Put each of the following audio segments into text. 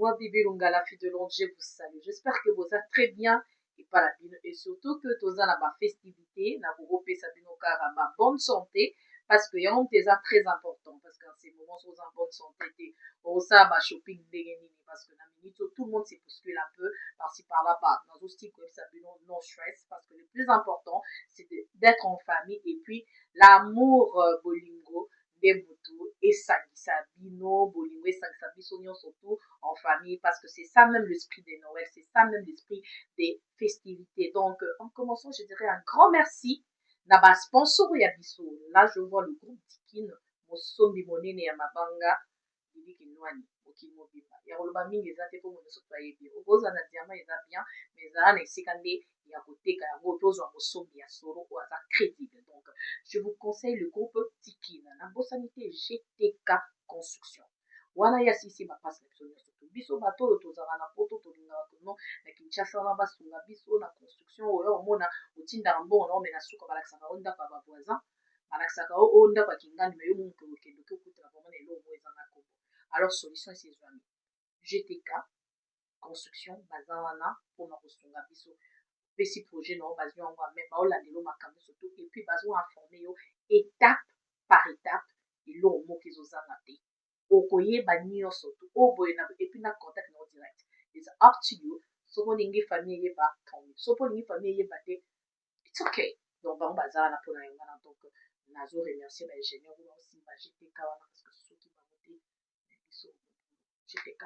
Moi, Bibi Lunga, la fille de Londres, je vous salue. J'espère que vous êtes très bien et pas la bine. Et surtout que tous en ma festivité, na vous repé sabino kara ma bonne santé, parce que yon des très important. Parce qu'en ces moments, sont en bonne santé, au ça, ma shopping dégaini. Parce que dans minute, tout le monde s'y bouscule un peu, par-ci, par-là, par. Dans aussi, que sabino, non stress. Parce que le plus important, c'est d'être en famille. Et puis, l'amour, bolingo, des boutous, et sabino, bolingo, et sabino, surtout, en famille, parce que c'est ça même l'esprit des Noël, c'est ça même l'esprit des festivités. Donc, en commençant, je dirais un grand merci. Naba sponsor ya biso. Là, je vois le groupe Tikin, Mosombi Monene ya Mabanga, Bibi Kinwani, Okimo Biba. Ya Roloba Mingi Zate pour mon sotoyer bien. Ogoza na diamant, ils bien, mais ça, na isikande, ya kote, ka ya gotozo a Mosombi ya soro, ou aza crédible. Donc, je vous conseille le groupe Tikin. Na Bosanité GTK Construction. Wana ya sisi bapasi na biso nyonso to biso bato oyo tozala na poto tolingaka tono na Kinshasa wana basunga biso na construction oyo omona otindaka mbongo na omena suka balakisaka oyo ndako ya bavoisin balakisaka oyo ndako ya kingandi me yo moke okende oke okutela vraimen na eloko moko ezanga kombo. Alors solution esi ezwami GTK construction baza wana mpona kosunga biso pesi projet na oyo bazwi yango ame baolandelo makambo surtout et puis bazoinforme yo étape par étape eloko moko ezozanga te okoyeba nyonso tu oboye na et puis na contact na direct. It's up to you. Soki olingi famille eyeba tant mieux. Soki olingi famille eyeba te, it's okay. Donc bango bazala na mpona yango wana donc nazo remercier ba ingénieur oyo baosimba GTK wana parce que soki bango te biso GTK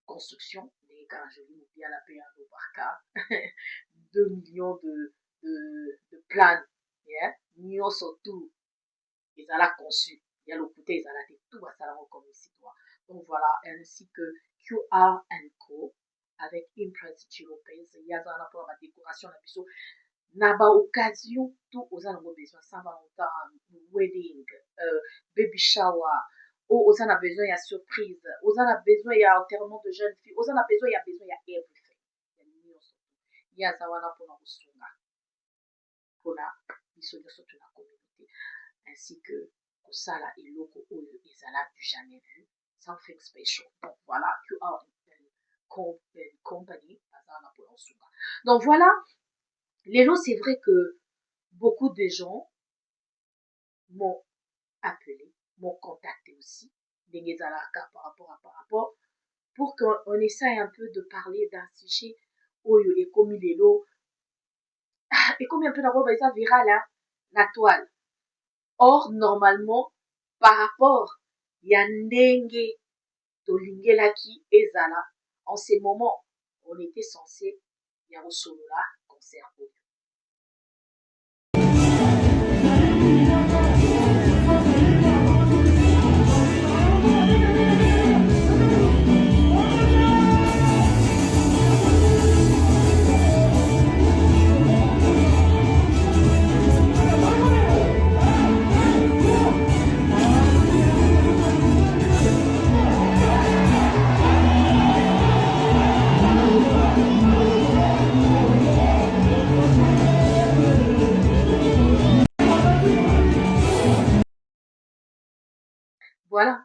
construction ndenge kaka joli mobiala mpe ya lobarka 2 millions de plans yeah? Nyonso tu ezala conçu. Il y a le côté, ils ont tout à ça comme ici. Donc voilà, ainsi que QR Co avec Impress Lopez. Il y a un rapport à la décoration, la biseau. Naba occasion, tout aux en a besoin. Saint-Valentin, wedding, baby shower. Aux en a besoin, il y a surprise. Aux en a besoin, il y a enterrement de jeunes filles. Aux en a besoin, il y a everything. Il y a Zawana pour la Sunga. Pour la biseau de la communauté. Ainsi que Sala et Loco Oyo Ezala du jamais vu, something special. Donc voilà, QR Company, donc voilà, les lots, c'est vrai que beaucoup de gens m'ont appelé, m'ont contacté aussi, des par rapport, pour qu'on essaye un peu de parler d'un sujet Oyo et comme les lots, et comme un peu la robe, ça viral là, la toile. Or, normalement, par rapport, ya ndenge tolingelaki ezala, en ces moments, on était censé ya solola concert oyo. Voilà,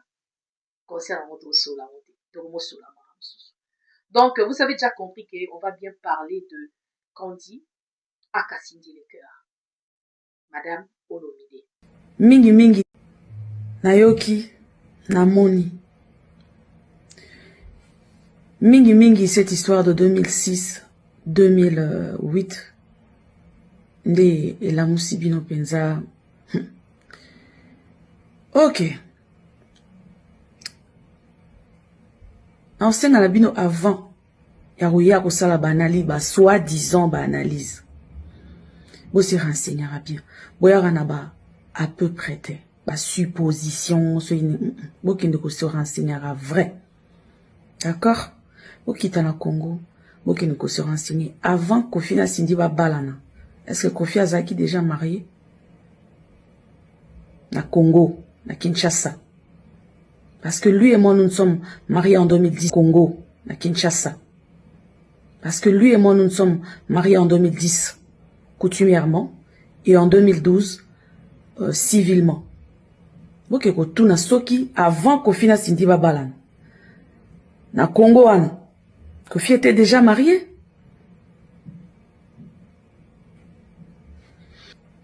concert en moto sur la moto. Donc, vous avez déjà compris qu'on va bien parler de Candy Akasindi le cœur. Madame Olomide. Mingi, Nayoki, Namoni. Mingi, cette histoire de 2006-2008. Nde elamusi bino penza. Ok. Ensenga la bino avant. Ya kosala ba analyse, ba soi-disant ba analyse. Bo se renseignera bien. Boyara na ba à peu près te. Ba supposition, bo kende ko se renseignera vrai. D'accord? Bo kita na Congo, bo kende ko se renseigner avant Kofi na Sindi ba balana. Est-ce que Kofi Azaki déjà marié? Na Congo, na Kinshasa. Parce que lui et moi, nous sommes mariés en 2010. Congo, na Kinshasa. Parce que lui et moi, nous sommes mariés en 2010, coutumièrement, et en 2012, civilement. Ok, tout na soki avant Kofi na Sindi ba balana. Na Congo wana. Kofi était déjà marié.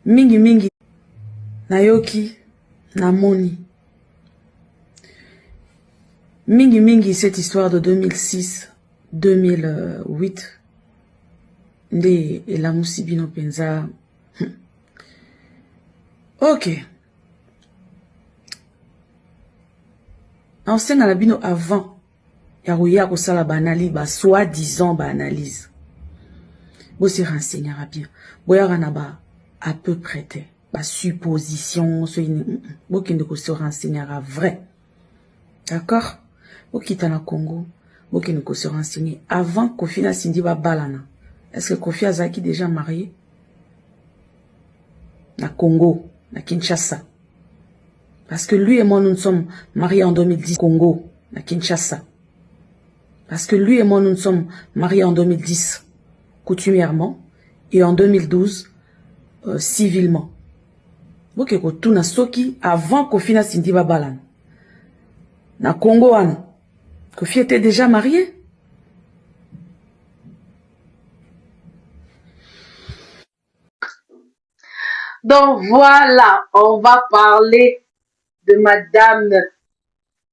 Mingi mingi. Nayoki. Namoni. Mingi mingi cette histoire de 2006, 2008. Nde elamusi bino penza. Ok. Ensenga la bino avant. Yarouya kosala banali ba soi-disant ba analyse. Bo se renseignera bien. Boyara na ba à peu près te. Ba supposition. Bo kende ko se renseignera vrai. D'accord? Bo kita na Congo. Bo kende ko se renseigner. Avant Kofi na Sindi ba balana. Est-ce que Kofi Azaki déjà marié? Na Congo. Na Kinshasa. Parce que lui et moi, nous sommes mariés en 2010. Congo. Na Kinshasa. Parce que lui et moi, nous sommes mariés en 2010, coutumièrement, et en 2012, civilement. Ok, tout na soki avant Kofi na Sindi Babalan. Na Congo, Kofi était déjà marié. Donc voilà, on va parler de Madame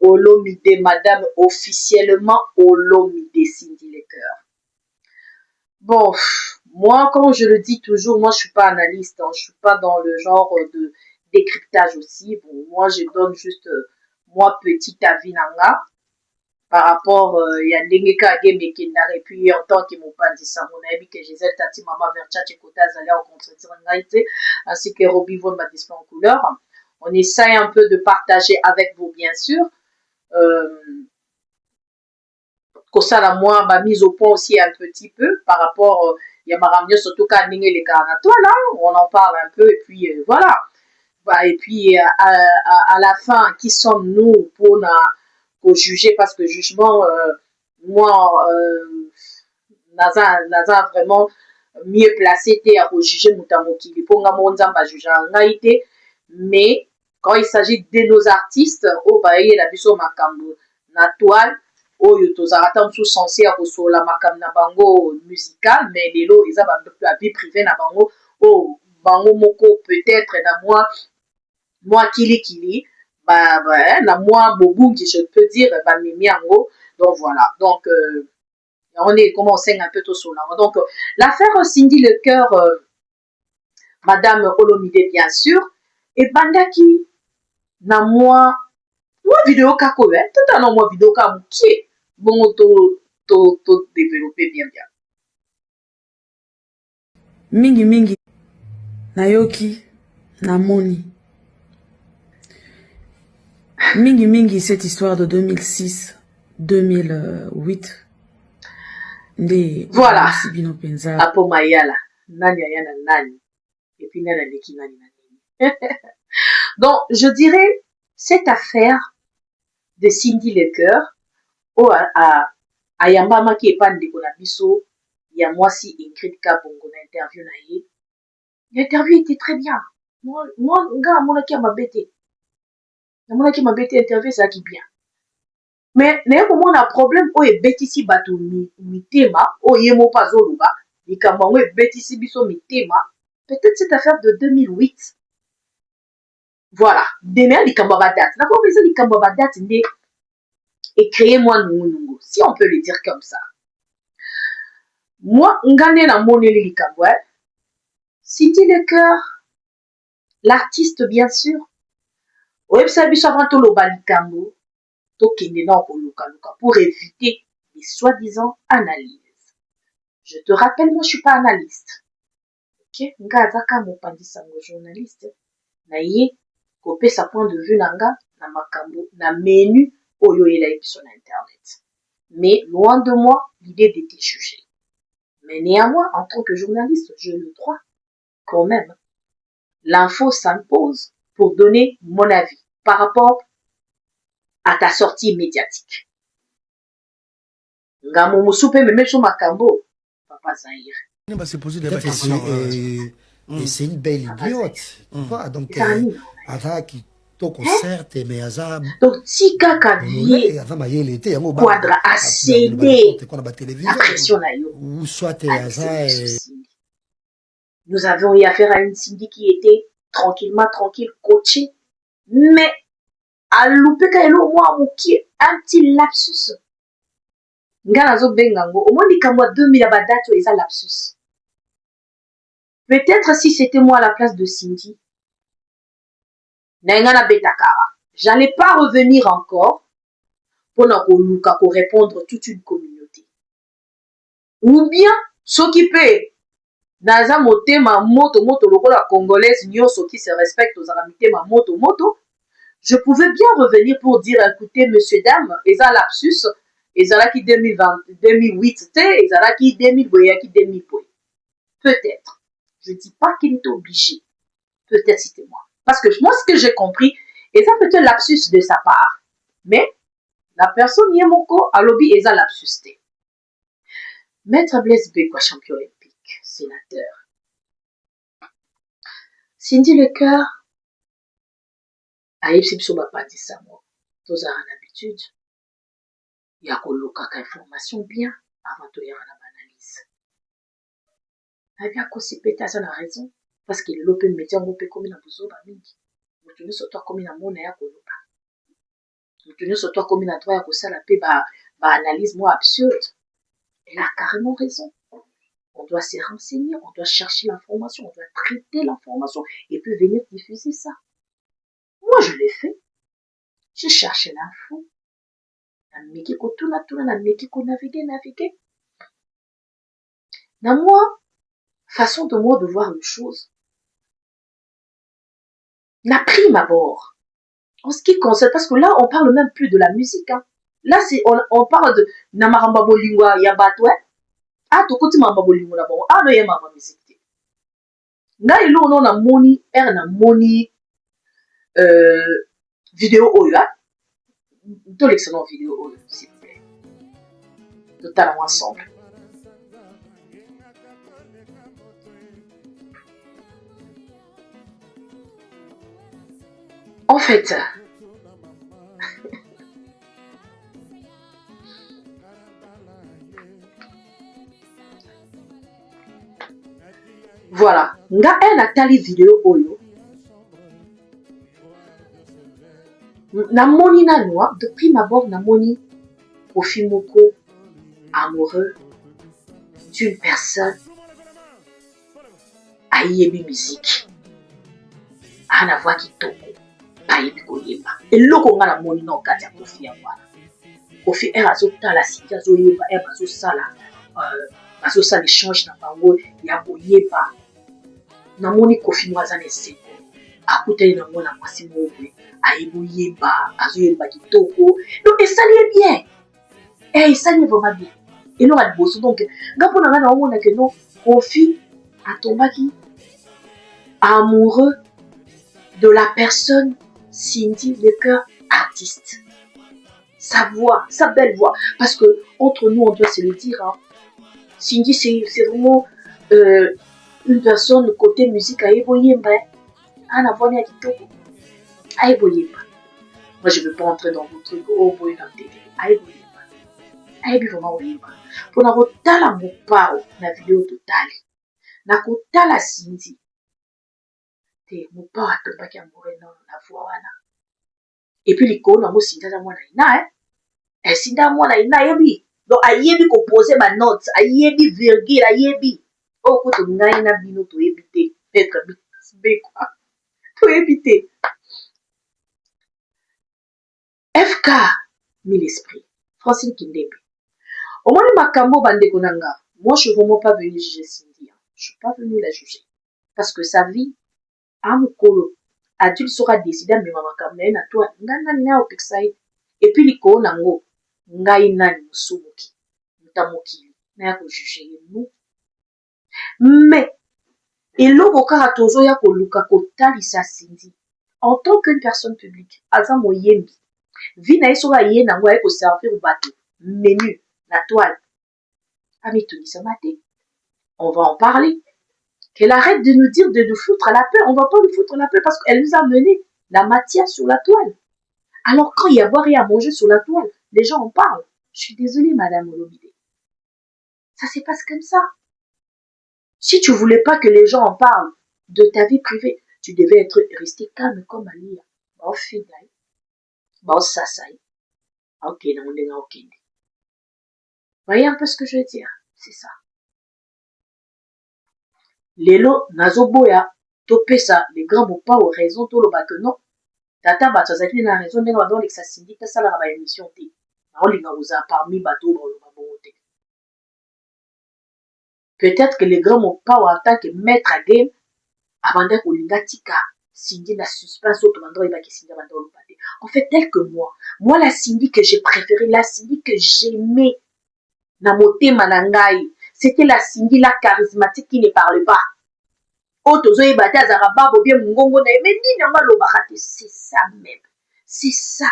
Olomide, Madame officiellement Olomide Cindy Lecoeur. Bon, moi, comme je le dis toujours, moi, je suis pas analyste, hein, je suis pas dans le genre de décryptage aussi. Bon, moi, je donne juste, moi, petit avis nanga, par rapport, il y a Ndengeka Gemekendare, et puis en tant que mon père dit ça, mon ami, que Gisèle Tati Mama Vercha Tchekota Zala au contredire ainsi que Robbie Von Badisman en couleur. On essaye un peu de partager avec vous, bien sûr. Que ça, la moi, ma mise au point aussi un petit peu par rapport, il y a ma ramené surtout qu'à les toi là, on en parle un peu, et puis voilà. Bah, et puis à la fin, qui sommes-nous pour juger, parce que jugement, moi, naza vraiment mieux placé pour juger Moutamokili. Pour nga monzamba juger ngaïté, mais quand il s'agit de nos artistes, oh bah il a biso makambo na toile, oh yo tozarata msu censé à la makam na bango musical, mais lelo ils ont la vie privée na bango, oh bango moko peut-être na moi kili bah na moi bobungi je peux dire bah mimiango. Donc voilà, donc on est commencé un peu tout sur là. Donc l'affaire Cindy Lecoeur, Madame Olomide bien sûr, et bandaki na moi vidéo kako tout à moi vidéo kako qui est bon to développer bien. Mingi mingi nayoki namoni. Mingi mingi cette histoire de 2006, 2008. Voilà. Apo mayala nani ayana nani et puis nani aleki nani nani. Donc je dirais cette affaire de Cindy Lecoeur au a yamba maki epande ko na biso ya mwasi Ingrid Kabongo na interview na ye. L'interview était très bien. Moi nga monaki mabete. Na monaki mabete interview ça qui bien. Mais naye komona problème oyo ebetisi bato mitema oyo ye moko azoloba likambo yango ebetisi biso mitema, peut-être cette affaire de 2008. Voilà, demea likambo ya badate nakomi eza likambo ya badate nde ecréé mwa nungunungu, si on peut le dire comme ça. Moi nga nde namoneli likambo Cindy Lecoeur, l'artiste bien sûr, oyebisa biso avant toloba likambo pour éviter les soi-disant analyses. Je te rappelle, moi je suis pas analyste. Ok, nga azaka mopandisa ngo journaliste. Na ye kopé sa point de vue nanga na makambo na menu oyo elayi biso na internet. Mais loin de moi l'idée d'être jugé. Mais néanmoins, en tant que journaliste, je le droit quand même. L'info s'impose pour donner mon avis par rapport à ta sortie médiatique. Ngamo musupe me mettre sur makambo, papa Zahir. On va se poser des questions. Et c'est une belle idiote. Donc, toko certes mais aza donc tika kavier aza mayele te yango quadra a cédé quoi na la pression na yo ou soit aza nous avons eu affaire à une Cindy qui était tranquille coachée mais à loupé ka elo moi moki un petit lapsus nga nazo benga ngo au moins likamwa 2000 ya badate eza lapsus. Peut-être si c'était moi à la place de Cindy Naingana Betakara. J'allais pas revenir encore pour répondre toute une communauté. Ou bien, s'occuper Naza motema moto lokola congolaise nyonso qui se respecte aux aramité ma moto. Je pouvais bien revenir pour dire écoutez monsieur dame, eza lapsus, ezala ki 2008 te, ezala ki 2000 boya ki 2000 boya. Peut-être. Je dis pas qu'il est obligé. Peut-être c'était moi. Parce que moi, ce que j'ai compris, et ça peut être lapsus de sa part, mais la personne Yemoko a lobby et ça lapsus. Maître Blaise Bekwa, champion olympique, sénateur. Cindy Lecoeur a yepsi biso bapati sa mo. Tozara d'habitude. Il y a kolokaka information bien avant de y avoir l'analyse. A bien kosi peta ça la raison. Parce qu'il lope métier en groupe comme na buzo ba mingi. Mutuni soto comme na mona ya kolopa. Mutuni soto comme na droit ya kosala pe ba analyse moi absurde. Elle a carrément raison. On doit se renseigner, on doit chercher l'information, on doit traiter l'information et puis venir diffuser ça. Moi je l'ai fait. J'ai cherché l'info. Na meki ko tuna na meki ko naviguer. Na moi façon de moi de voir les choses. Na prime abord. En ce qui concerne, parce que là, on parle même plus de la musique. Hein. Là, on parle de Namaramba Bolingwa Yabatwe. Ah, tu côté Mamba Bolingwa là bon. Ah, non, y'a ma musique. Là, il on a moni, na moni, vidéo oya. Tout l'excellent vidéo oya, s'il vous plaît. Totalement ensemble. En fait, voilà. Nga un atali vidéo oyo. Namoni na noa, depuis ma bord namoni profil moko amoureux d'une personne ayebi musique. Ana voix kitoko. Ayebi koyeba. Eloko nga namoni na okati ya Kofi ya wana. Kofi azotala sika azoyeba, azosala échange na bango ya koyeba. Namoni Kofi mwaza na eseko. Akutani na mwana mwasi moko. Ayebi azoyeba kitoko. Donc esali bien. Esali vraiment bien. Et non à bosso donc ngapo na ngana omona que non Kofi atombaki amoureux de la personne Cindy Lecoeur artiste. Sa voix, sa belle voix. Parce que entre nous, on doit se le dire. Hein. Cindy, c'est vraiment une personne côté musique à Eboyemba. Ana voix à Kitoko. À Eboyemba. Moi, je ne veux pas entrer dans vos trucs. Oh, boy, dans tes à Eboyemba. À Eboyemba. Pour na kotala mopao na vidéo totale. Na kotala Cindy. Te mopao atombaki amoureux na voix wana. Et puis l'icône en Cindy à moi na ina Cindy à moi na ina yebi. Donc ayebi ko poser ma note, ayebi virgule, ayebi. Oh ko to ngai na bino to ebité. Être be quoi. To ebité. FK mille esprit. Francine Kindebe. Au moins makambo bande konanga. Moi je suis vraiment pas venue juger Cindy. Je suis pas venue la juger parce que sa vie a mukolo adulte sera décidé mais maman comme na toi ngana na opexai et puis liko nango ngai nani musubuki mutamoki na ya ko juger nous mais eloko kaka tozo ya koluka kotalisa Cindy en tant qu'une personne publique aza moyembi vi na yeso ba ye nango ay ko servir bato menu la toile ami tunisa maté on va en parler. Qu'elle arrête de nous dire de nous foutre à la paix. On ne va pas nous foutre à la paix parce qu'elle nous a menés. la matière sur la toile. Alors quand il y a à boire et à manger sur la toile, les gens en parlent. Je suis désolée, Madame Olomide. Ça se passe comme ça. Si tu voulais pas que les gens en parlent de ta vie privée, tu devais être resté calme comme Alia. Bah, final. Bah, ça, ok, non, ok. Voyez un peu ce que je veux dire? C'est ça. Lelo, nazoboya, topesa, les grands n'ont pas raison, tout le que non. Tata, bah, ça a raison, mais dans l'exa syndic, ça la ba émission T. Parmi bateau, dans le babouté. Peut-être que les grands n'ont pas en tant que maître à game, avant d'être au lingatika, Cindy la suspense au commandant et qui Cindy abandonne le pâté. En fait, tel que moi la Cindy que j'ai préférée, la Cindy que j'aimais, Namote Manangai, c'était la Cindy la charismatique qui ne parle pas. Otozo et bata zaraba bobie mungongo na mais ni na malo bakate, c'est ça même. C'est ça.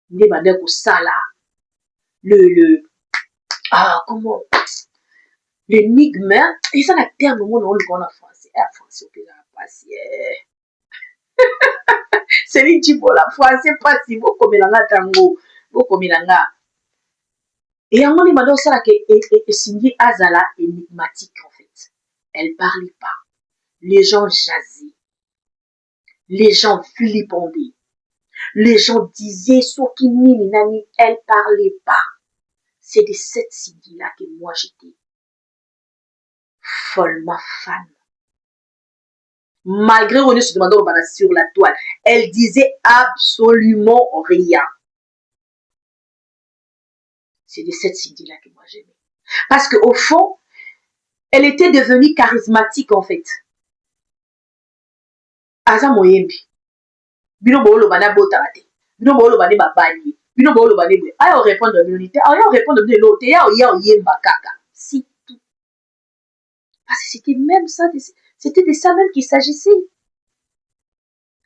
Ne bande ko sala. Comment l'énigme, et ça n'a terme au monde on en français. En français, au pays passer. C'est lui qui dit la français pas si vous comme la tango, vous comme la. Et en moni mado ça que Cindy Azala énigmatique en fait. Elle parlait pas. Les gens jasaient. Les gens flippandaient. Les gens disaient Sokini Nani, elle parlait pas. C'est de cette Cindy là que moi j'étais follement fan. Malgré on est se demandant sur la toile, elle disait absolument rien. C'est de cette Cindy là que moi j'aimais. Parce qu'au fond, elle était devenue charismatique en fait. Aza moyembi. Bino bolo bana botarate. Bino bolo bane babani. Bino bolo bane boy. Ayo répondre de l'unité. Ayo répondre de l'autre. Ya yemba kaka. C'est tout. Parce que c'était même ça. C'était de ça même qu'il s'agissait.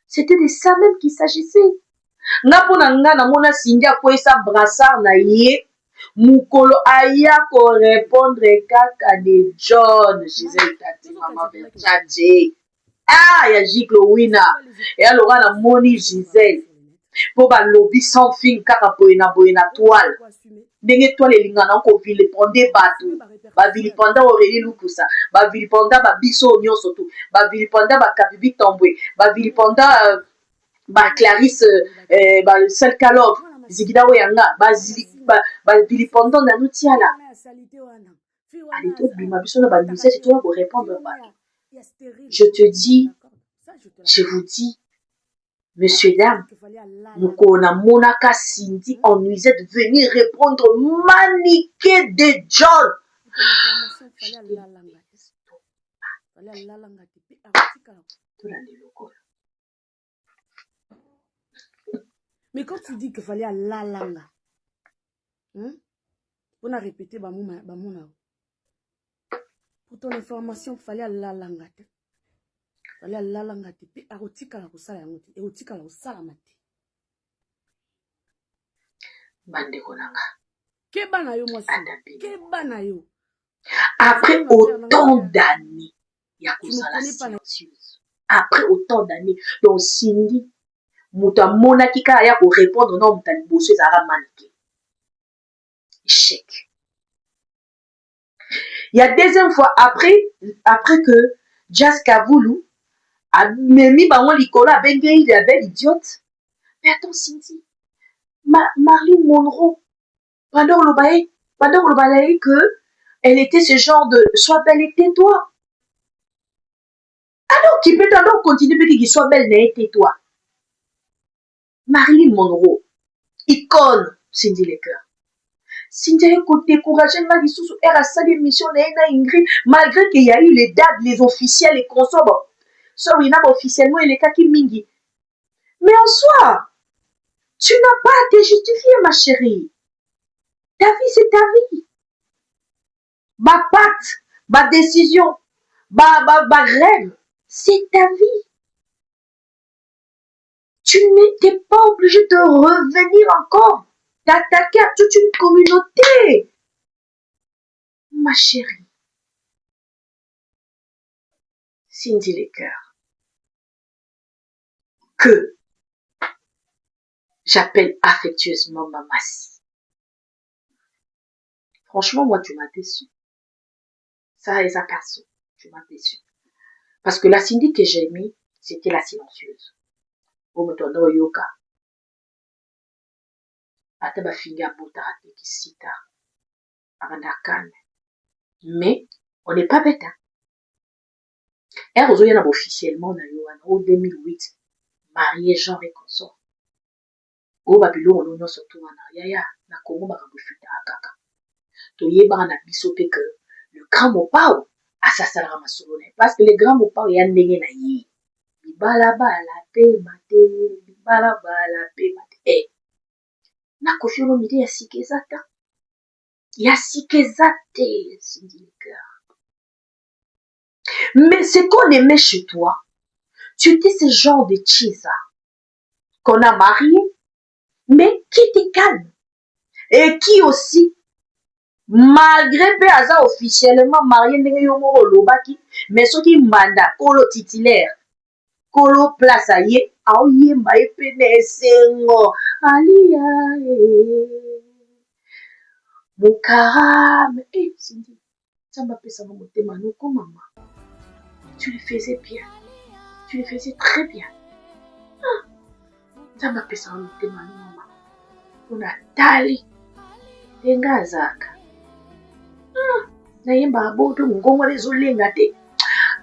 C'était de ça même qu'il s'agissait. Napona nga na mona Cindy akwesa brassard na ye. Mukolo aya ko répondre kaka de John. Gisèle Tati Maman Bertadje. Ah, il y a Gicle Wina. Et alors, on a Moni Gisèle. Pour ba lobby sans fin, car boina toile. Dengue toile et lingana ko vilipende bateau. Ba vilipenda Aurélie Lukusa. Ba vilipenda ba biso nyonso tout. Ba vilipenda ba Kabibi Tombwe. Ba vilipenda ba Clarisse ba Sel Kalov. Zigida Oyanga. Ba vilipenda na Nutiala. Allez, tout bima biso na ba lycée, c'est toi pour répondre ba. Je te dis, je vous dis, monsieur, dame, Mukona Monaka Cindy ennuisait de venir répondre maniqué de John. Mais quand tu dis qu'il fallait à la langa, on a répété bamona. Pour ton information, il fallait à la langa. Fallait à la langa te pe arotika la kusala yango te erotika la kusala mate bande konanga ke bana yo moi ke bana yo après autant d'années ya kusala silencieuse après autant d'années donc Cindy muta mona kika ya ko répondre non muta liboso ezara manqué échec. Il y a deuxième fois après que Jazz Kavoulou a mis bango likolo a bengue il est belle idiote. Mais attends Cindy, Marilyn Monroe, pendant le bail que elle était ce genre de sois belle et tais-toi. Alors tu peux alors continuer mais qu'il soit belle et tais-toi. Marilyn Monroe, icône, Cindy Lecker. Cindy a découragé ma sous elle a sa émission Ingrid malgré qu'il y a eu les dates, les officiels, les consorts. Bon, sorry, n'a pas officiellement les cas qui mingi. Mais en soi, tu n'as pas à te justifier, ma chérie. Ta vie, c'est ta vie. Ma pacte, ma décision, ma rêve, c'est ta vie. Tu n'étais pas obligé de revenir encore, d'attaquer à toute une communauté. Ma chérie. Cindy Lecker. que j'appelle affectueusement Mamassi. Franchement, moi, tu m'as déçu. Ça et sa personne, tu m'as déçu. Parce que la Cindy que j'ai mis, c'était la silencieuse. Au motondo yoka. Ata ba finga bota ki sita. Abandakane. Mais, on n'est pas bête, hein. Elle rejoint officiellement dans le 2008. Marié, genre et consort. Au Babylone, on a surtout en arrière. Na Congo, Barabufuta, Akaka. Toyeba na bisope que le grand mopao, assassin Ramasolone. Parce que le grand mopao, il y a un dégué na yi. Bibala bala pe mate. Bibala bala pe mate. Eh. Na kofi ono mide ya sikezata. Ya sikezate, Cindy le cœur. Mais ce qu'on aimait chez toi, tu étais ce genre de chisa qu'on a marié, mais qui te calme. Et qui aussi, malgré peu hasard officiellement marié, mais ce qui manda, kolo titulaire, kolo place aye, aoye maye pene sengo, alia, Moukara, mais Cindy, ça m'a fait ça mon témoignage comme maman. Tu le faisais bien. Tu le faisais très bien. Ça m'a fait ça mon témoignage maman. On a tali. Tenga zaka. Na yemba aboto ngongo lezolenga te.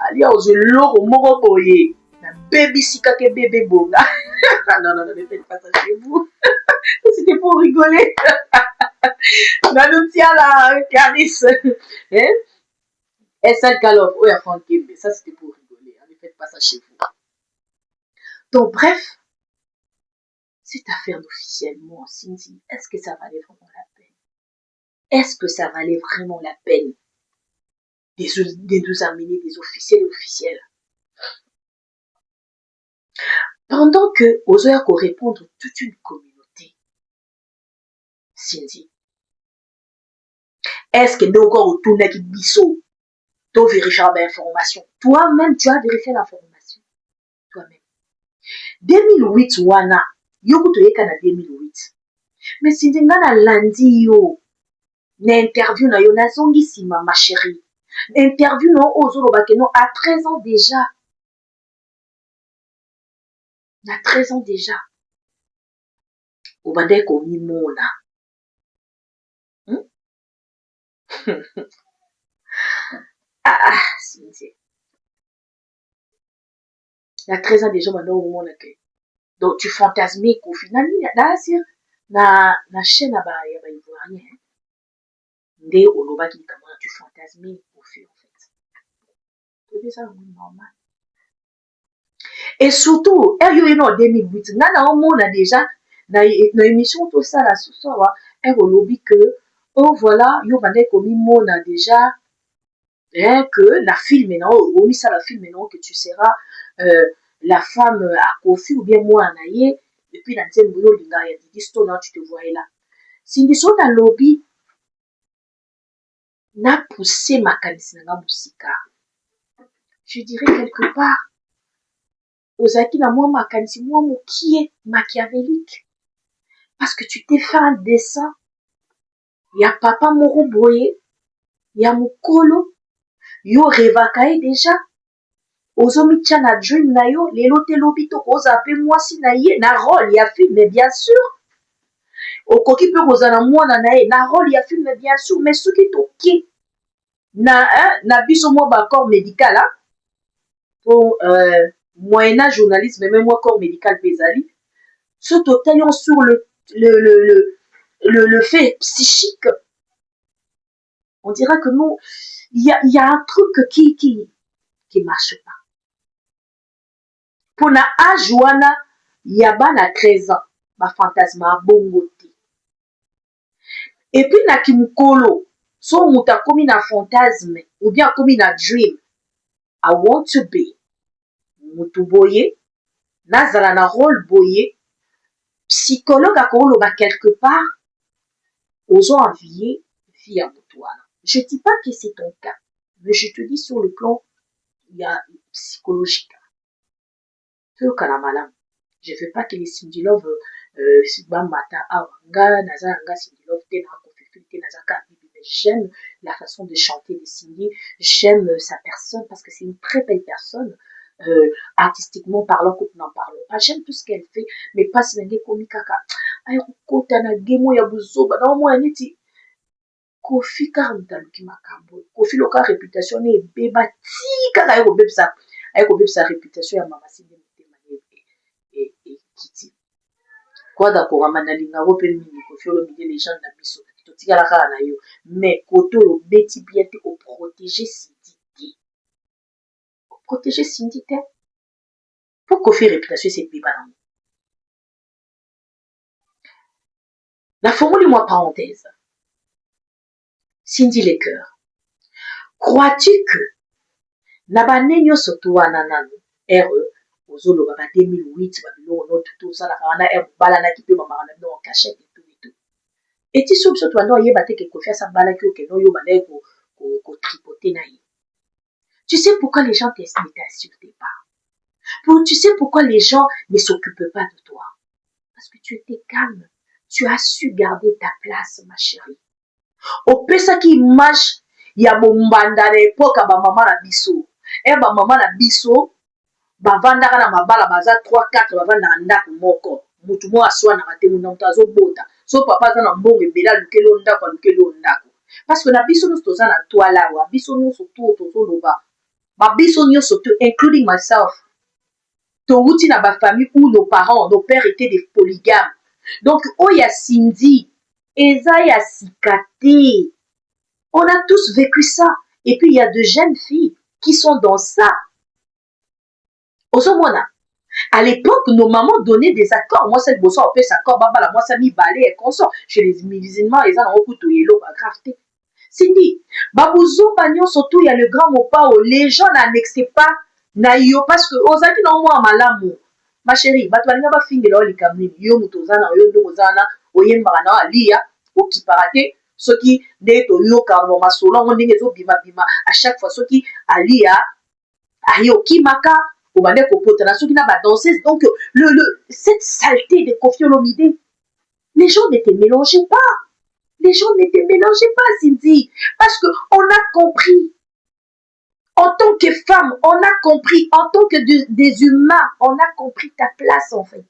Alia ozoloko moko boye. Na baby sika ke bébé bonga. Non, ne faites pas ça chez vous. C'était pour rigoler. Nanutia la Caris. Hein? Et celle calope. Oh, y'a Franck. Ça, c'était pour rigoler. Ne faites pas ça chez vous. Donc, bref. Cette affaire d'officiellement, Cindy, est-ce que ça valait vraiment la peine? Est-ce que ça valait vraiment la peine de nous amener des officiels et officiels? Pendant que Ozoya qu'on répondre toute une communauté, Cindy, est-ce que nous encore autour de Bissot, tu vérifies l'information? Toi-même, tu as vérifié l'information. Toi-même. 2008, wana, yoko toyeka na 2008. Mais Cindy, ngana lundi yo, na interview na yo, na zongi sima, ma chérie. Interview na Ozolo Bakeno à 13 ans déjà. À 13 ans déjà. Obande komi mona. Cindy. Il y a 13 ans déjà, maintenant, au moment où donc, tu fantasmes qu'au final, na chaîne à bas, il y a rien. Ndé, au loba qui comment tu fantasmes au fait, en fait. C'est ça, normal. Et surtout, elle y a eu en 2008, na au monde déjà, na émission, tout ça, là, ce soir, elle au lobby que, oh, voilà, yo, bande komi mona déjà, hein, que la film, non, omis ça, la film, non, que tu seras, la femme à Kofi ou bien moi en aïe, et puis dans le boulot, il y a dit, tu te voyais là. Si nous sommes dans le lobby, n'a poussé ma canissina musika. Je dirais quelque part, aux acquis dans moi, ma canissina, moi, qui est machiavélique. Parce que tu t'es fait un dessin, il y a papa Moro Boye, il y a Mukolo, yo Revakae déjà. Ozomicha na dream na yo, lelo te lobito ozape mwasi na ye, na rôle ya film, mais bien sûr. Okoki pe kozana mwana na ye, na rôle ya film, mais bien sûr. Mais ce qui toki, na biso mo ba corps médical, hein, pour moyen journaliste, mais même moi corps médical pesali, ce total sur le fait psychique. On dira que nous, il y a un truc qui marche pas. Pour na âge wana yaba na 13 ans ba fantasma bongo te. Et puis na kimukolo so muta komi na fantasme ou bien komi na dream, I want to be mutu boye nazala na rôle boye, psychologue akolo ba quelque part ozo envier vie à mutuana. Je dis pas que c'est ton cas, mais je te dis sur le plan il y a psychologique. Peu kana malam. Je veux pas que les Cindy Love, mata awanga, naza anga Cindy Love, te na kofifili, naza ka bibi. Mais j'aime la façon de chanter de Cindy. J'aime sa personne parce que c'est une très belle personne. Artistiquement parlant, qu'on n'en parle pas. J'aime tout ce qu'elle fait, mais pas si n'engé komikaka. Aïe, kota na gemo ya buzoba. Na moi, niti. Kofi Karamtaluki Makambo. Kofi loka réputation ne beba tika ka yoko bebsa. Ayoko bebsa réputation ya mama Cindy Motema et Kitty. Quoi d'accord, amanalinga rope mini Kofi Olomide les gens na biso. Totika la kala na yo. Mais koto yo beti bien te au protéger Cindy. Protéger Cindy te. Pour Kofi réputation c'est beba na. La formule-moi parenthèse. Cindy les cœurs. Crois-tu que Nabanenyo soto wana nanu ozolo baba 2008 babilo no tout ça la kana bala na kipe mama na no cachette et tout. Et tu soupes sur toi non yeba te ke Kofi sa bala ki no yo bala ko tripoter na yi. Tu sais pourquoi les gens ne t'insultent pas? Tu sais pourquoi les gens ne s'occupent pas de toi? Parce que tu étais calme. Tu as su garder ta place, ma chérie. Au pesa ki image ya bombanda na époque ba mama na biso. Ba mama na biso bavandaka na mabala baza 3-4 bavanda na ndako moko. Mutu mo aswa na te muna mutu azobota. So papa aza na mbongo ebele alukeli ndako alukeli ndako. Parce que na biso nyonso toza na toala wa biso nyonso to tozoloba. Ba biso nyonso to including myself. Touti na ba famille où nos parents, nos pères étaient des polygames. Donc oya Cindy eza ya sikate. On a tous vécu ça. Et puis il y a de jeunes filles qui sont dans ça. Osomona. À l'époque, nos mamans donnaient des accords. Moi, c'est le bosso, on peut s'accord, babala, moi, ça m'y balait et consort. Chez les musulmans, ils ont un couteau yellow, pas grave. Cindy, babouzo, bagnon, surtout, il y a le grand mot pas, les gens n'annexaient pas, naïo, parce que, ozaki, non, moi, malamu. Ma chérie, batoualinga, ba fingue, là, les kamini, yo, moutozana, yo, mozana, oye, marana, alia, oki parate, ceux qui, n'est au yo, car, mon masola, on n'est bima, bima, à chaque fois, ceux qui, alia, ayo, kimaka, donc cette saleté de Kofi Olomide, les gens ne te mélangeaient pas. Les gens ne te mélangeaient pas, Cindy. Parce qu'on a compris. En tant que femme, on a compris. En tant que des humains, on a compris ta place, en fait.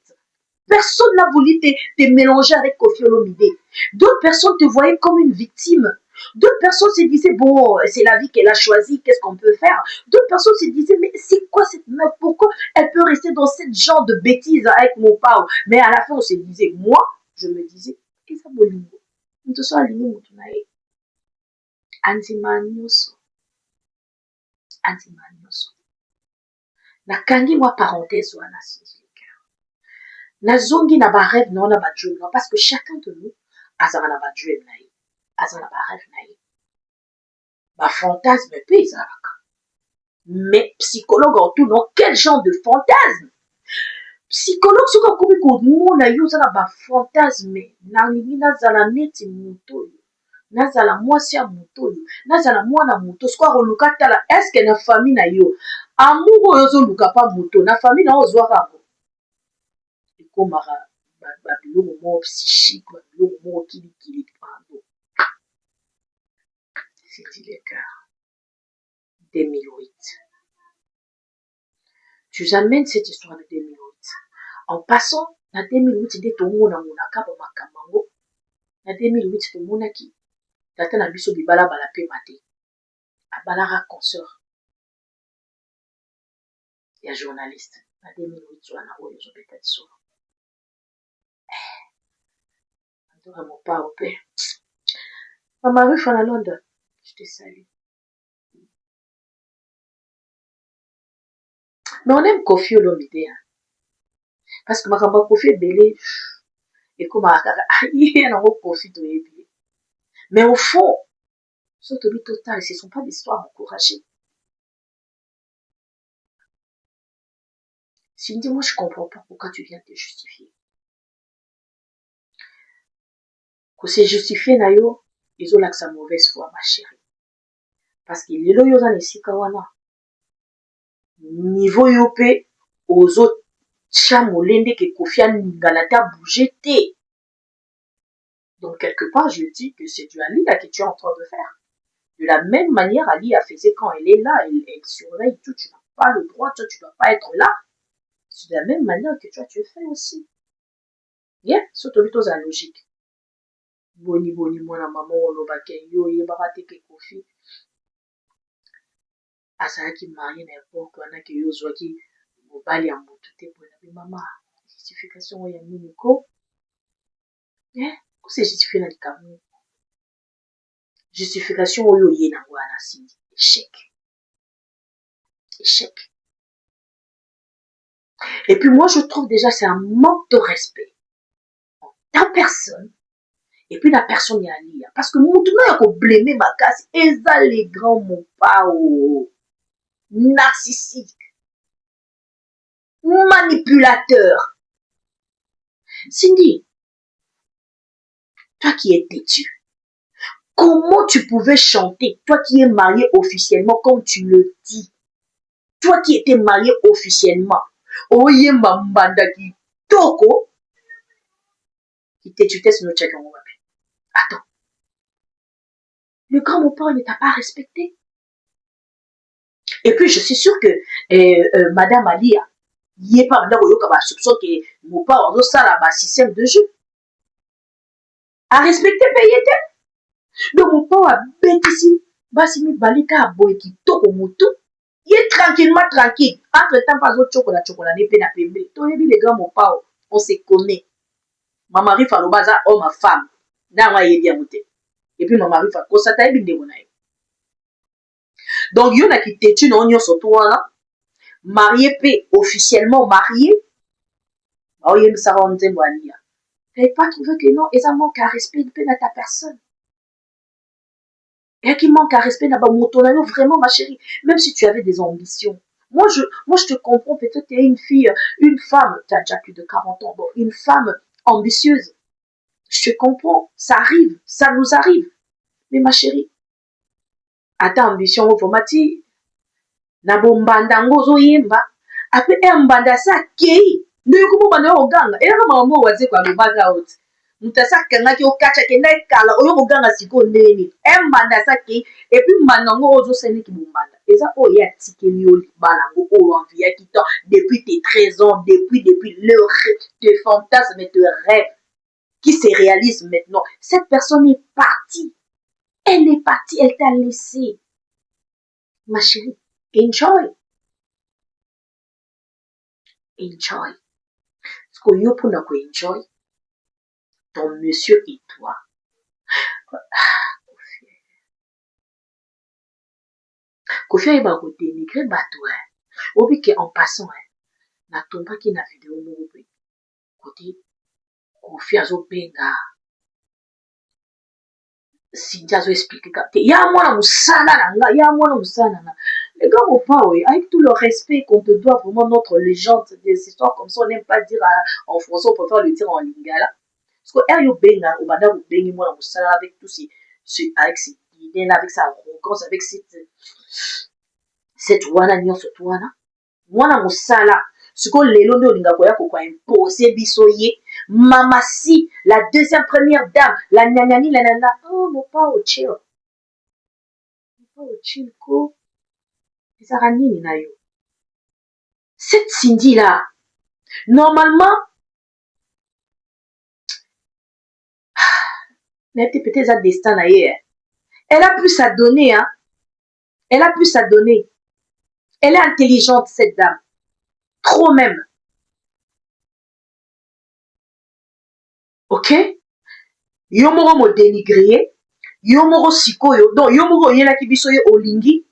Personne n'a voulu te mélanger avec Kofi Olomide. D'autres personnes te voyaient comme une victime. D'autres personnes se disaient, bon, c'est la vie qu'elle a choisie, qu'est-ce qu'on peut faire? D'autres personnes se disaient, mais c'est quoi cette meuf? Pourquoi elle peut rester dans ce genre de bêtises avec mon père? Mais à la fin, on se disait, moi, je me disais, qu'est-ce que bolingo? Nous te sommes alignés, nous te naïs. Antimanioso. Antimanioso. La kangi, moi, parenthèse, ou anasisi. Nazongi na ba rêve na ba dream parce que chacun de nous azana na ba dream na ye azana ba rêve na ye ba fantasme pe ezalaka mais psychologue en tout non quel genre de fantasme psychologue soka komi ko mona yo zana ba fantasme na lingi nazala neti moto nazala mwasi ya moto nazala mwana moto soka koluka tala est-ce que na famille na yo amour oyo ozoluka pa moto na famille na ozwaka komara babiloko moko psychique babiloko moko kilikili pardon c'était le cas 2008 tu amènes cette histoire de 2008 en passant na 2008 nde tomona monaka ba makambo na 2008 tomonaki tata na biso bibalabala pe mate abalaka concert ya journaliste na 2008 wana oyo ezobeta lisolo mon pas au père. Maman rue à Londres, je te salue. Mais on aime Kofi Olomide. Hein. Parce que ma maman Kofi est belé. Et comme il y a un Kofi deébile. Mais au fond, ce total, ce ne sont pas des histoires encouragées. Cindy, moi je comprends pas pourquoi tu viens te justifier. Que c'est justifié nayo, ils ont l'accent mauvaise foi, ma chérie. Parce qu'il y a yo dans les sikawana. Niveau yopé aux autres tia molende que Kofi Ngalata bouger té. Donc, quelque part, je dis que c'est du Ali là que tu es en train de faire. De la même manière, Ali a fait quand elle est là, elle surveille tout, tu n'as pas le droit, toi, tu ne dois pas être là. C'est de la même manière que toi, tu fais aussi. Yeah, surtout la logique. Boni, moi, la maman, on va yo, barate ke Kofi. Asala qui marie n'importe quoi, na que yo zwaki, mobali ya moto te, pour la maman. Justification, ya miniko. Yeah, c'est justifié dans le Cameroun. Justification oyo ye na wana sindi. Échec. Échec. Et puis moi, je trouve déjà c'est un manque de respect. Ta personne, et puis la personne y a lié. Parce que maintenant, il y a blâmer ma casse. Et ça, les grands mots pas narcissique, manipulateur. Cindy, toi qui es têtu, comment tu pouvais chanter, toi qui es marié officiellement, comme tu le dis, toi qui étais marié officiellement, oye mambanda ki toko, qui tu testes nos tchèques en attends. Le grand beau-père ne t'a pas respecté. Et puis, je suis sûre que Madame Alia, il n'y a pas de soupçon que mon père a ça là, système de jeu. A respecté payé. Donc, mon père a bête ici. Basimi Balika a boé qui toque au moto. Il est tranquillement tranquille. Entre-temps, pas autre chocolat, n'est pas na pembe. Toi, il dit les gars, mon père, on se connaît. Ma mari fait le bazar, homme à femme. N'a pas bien monté. Et puis, ma mari fait quoi ça t'a bien dégonaï. Donc, il y en a qui t'étudent, on y a surtout là. Marié, officiellement marié. Oh, il y a ça va en dire, tu n'avais pas trouvé que non, et ça manque à respect de ta personne. Et qui manque à respect là-bas, vraiment, ma chérie, même si tu avais des ambitions. Moi, je te comprends, peut-être tu es une fille, une femme, tu as déjà plus de 40 ans, bon, une femme ambitieuse. Je te comprends, ça arrive, ça nous arrive. Mais ma chérie, à ta ambition automatique, na bombanda ngozo yemba, après un banda sa kei, ne yukumu banda oganga, et là, maman, waze kwa lubaga out. Mutasa kanga ki okacha kenda kala oyo oganga siko ndeni embanda saki et puis manango ozo sene ki bombanda eza oyo atikeli yo balango oyo envie ya kitan depuis tes 13 ans depuis le te fantasme et te rêve qui se réalise maintenant. Cette personne est partie, elle t'a laissé. Ma chérie, enjoy ce que yo pour ko enjoy ton monsieur et toi. Kofi a ba ko dénigrer bato obi ke en passant na tomba ki na vidéo moko pe côté Kofi azo benga Cynthia azo expliquer que ya mwana musala nanga ya mwana musala nanga les gars au pas avec tout le respect qu'on te doit vraiment notre légende des histoires comme ça on n'aime pas dire en français on préfère le dire en lingala parce que elle yo benga au banda ko bengi mwana musala avec tout avec ses idées avec sa arrogance avec cette wana nyonso wana mwana musala siko lelo nde olinga koya kokwa impose biso ye mama si la deuxième première dame la nanani la nana oh mon pas au chill ko ezaka nini na yo cette Cindy là normalement n'était peut-être un destin na ye elle a plus à donner elle a plus à donner elle est intelligente cette dame trop même. Ok? Yo moko mo dénigrer, yo moko sikoyo, donc yo moko yelaki biso ye olingi.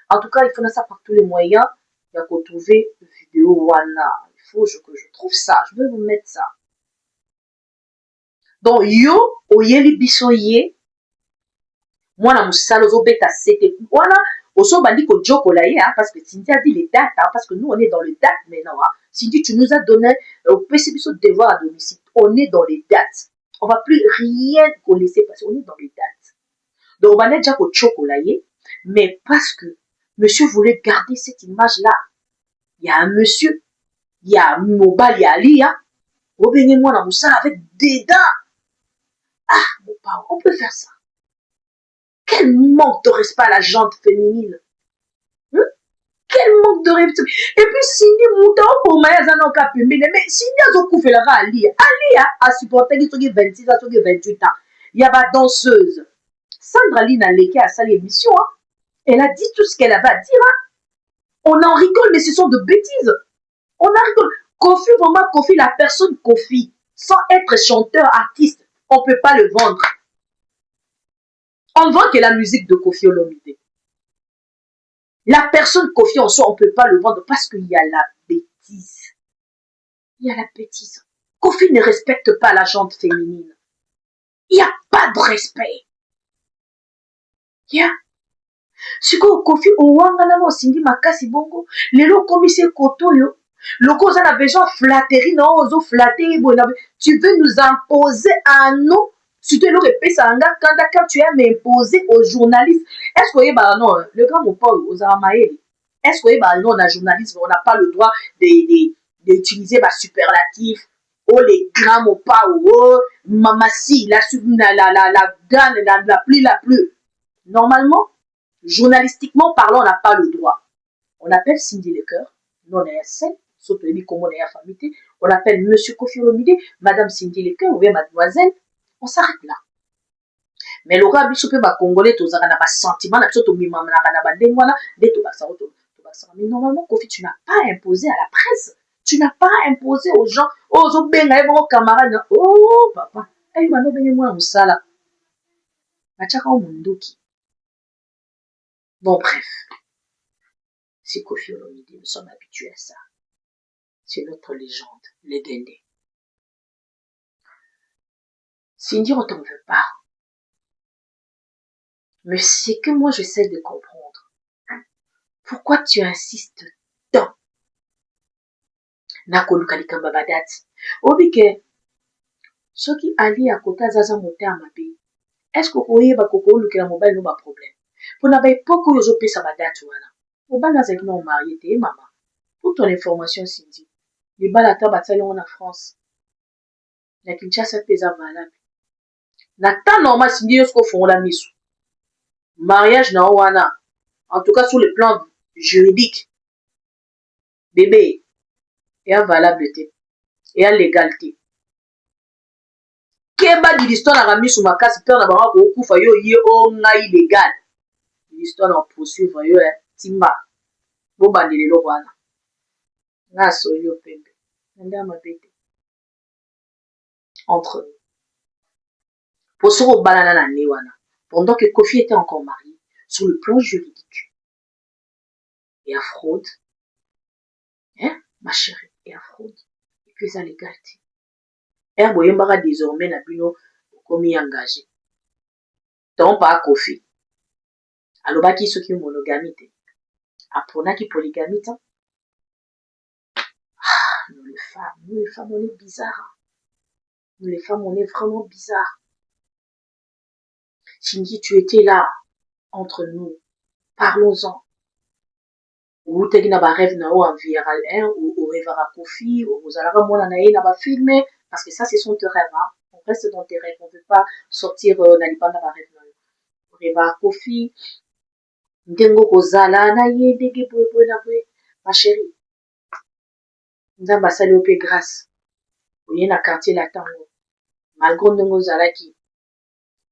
En tout cas, il faut ça par tous les moyens. Il y a qu'on trouver vidéo wana. Il faut que je trouve ça. Je vais vous mettre ça. Donc yo oyeli biso ye mwana musalo zo beta sete wana oso bandi ko jokola ye parce que Cynthia dit les dates parce que nous on est dans les dates maintenant Cindy tu nous as donné au PC biso devoir à domicile on est dans les dates on va plus rien laisser passer on est dans les dates donc on va déjà ko jokola ye mais parce que monsieur voulait garder cette image là il y a un monsieur ya mobali ya Alia, obenge mwana mosala avec des dents. Ah, mon père, on peut faire ça. Quel manque de respect à la gente féminine. Quel manque de respect. Et puis Cindy Mouta, pour moi, ça n'a pas pu. Mais Cindy a fait la Alia. Alia a supporté qu'il soit 26 ans, 28 ans. Il y a ma danseuse. Sandra Line a légué à sa émission. Hein. Elle a dit tout ce qu'elle avait à dire. Hein. On en rigole, mais ce sont de bêtises. On en rigole. Kofi, vraiment, Kofi, la personne Kofi, sans être chanteur, artiste, on ne peut pas le vendre. On vend que la musique de Kofi Olomide. La personne Kofi en soi, on ne peut pas le vendre parce qu'il y a la bêtise. Il y a la bêtise. Kofi ne respecte pas la gente féminine. Il n'y a pas de respect. Yeah. Siko Kofi Owanga mo sindi makasi bongo. Lelo commissaire Kotoyo. Loko za na besoin flatterie non ozo flatter. Tu veux nous imposer à nous. Si tu le répètes ça quand tu aimes imposer aux journalistes. Est-ce que bah non le grand mon Paul aux Amaïli. Est-ce que bah non on a journaliste on n'a pas le droit d'utiliser bah superlatif. Oh les grands mon Paul oh mamassi la gagne la plus normalement. Journalistiquement parlant, on n'a pas le droit. On appelle Cindy Lecoeur, non à scène, surtout comme on est à famille. On appelle Monsieur Kofi Olomide, Madame Cindy Lecoeur, ou bien Mademoiselle. On s'arrête là. Mais le gars, il y a Congolais, il y a un sentiment, mais normalement, Kofi, tu n'as pas imposé à la presse. Tu n'as pas imposé aux gens, aux camarades. Oh, papa, il m'a donné moi un sala. Bon, bref. C'est Kofi Olomide, nous sommes habitués à ça. C'est notre légende, les Dendé. Cindy, on t'en veut pas. Mais c'est que moi, j'essaie de comprendre. Pourquoi tu insistes tant? Nakolu kalikamba badati. Obike, ceux qui allient à côté zaza moté à ma pays. Est-ce que vous voyez que vous avez un mobile, pas problème? Pour n'avoir pas que vous avez sa badati, voilà. Mobile, nous avons marié, t'es maman. Pour ton information, Cindy, les balles à tabac, en France. Na Kinshasa pesa valable. Na temps normal Cindy yosko font la mise. Mariage na wana. En tout cas sur le plan juridique. Bébé est valable et à légalité. Keba di l'histoire na rami sur ma casse peur na banga ko kufa yo ye o nga illégal. L'histoire na poursuivre yo timba. Bo bandele lo wana. Na so yo pembe. Nda mabete. Entre nous. Pour se rebalancer na newana. Pendant que Kofi était encore marié, sur le plan juridique. Et à fraude. Hein, ma chérie, et à fraude. Et puis à l'égalité. Et boyembara désormais na bino komi engagé. Donc pas Kofi. Alors qui ce qui monogamité. Apprenant qui polygamite. Ah, nous les femmes on est bizarres. Nous les femmes on est vraiment bizarres. Cindy, tu étais là entre nous. Parlons-en. Ou t'es na ba rêve na o en viral ou rêve à Kofi ou zalara mona na na ba filmer parce que ça c'est son rêve hein. On reste dans tes rêves, on veut pas sortir na lipa na ba rêve na rêve à Kofi ndengo kozala na ye ndenge boye na boye ma chérie nzamba sali opé grâce oye na quartier la tango malgré ndenge zalaki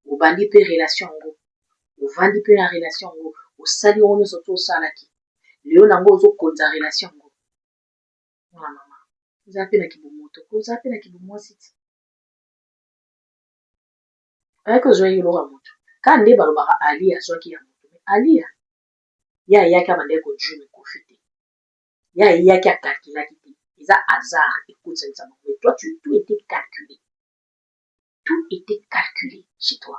obandi pe relation ngo ovandi pe na relation ngo osali ono soto osalaki Léo nango ozokonza relation ngo. Mwa mama. Oza pe na kibomoto. Oza pe na kibomositi. Ayako zwa yelo wa moto. Ka nde balobaka Ali azwaki ya moto. Ali ya yaki abande ko jume kofite. Ya yaki akalkila kiti. Eza hasard. Écoute ça. Mais toi tout était calculé. Tout était calculé chez toi.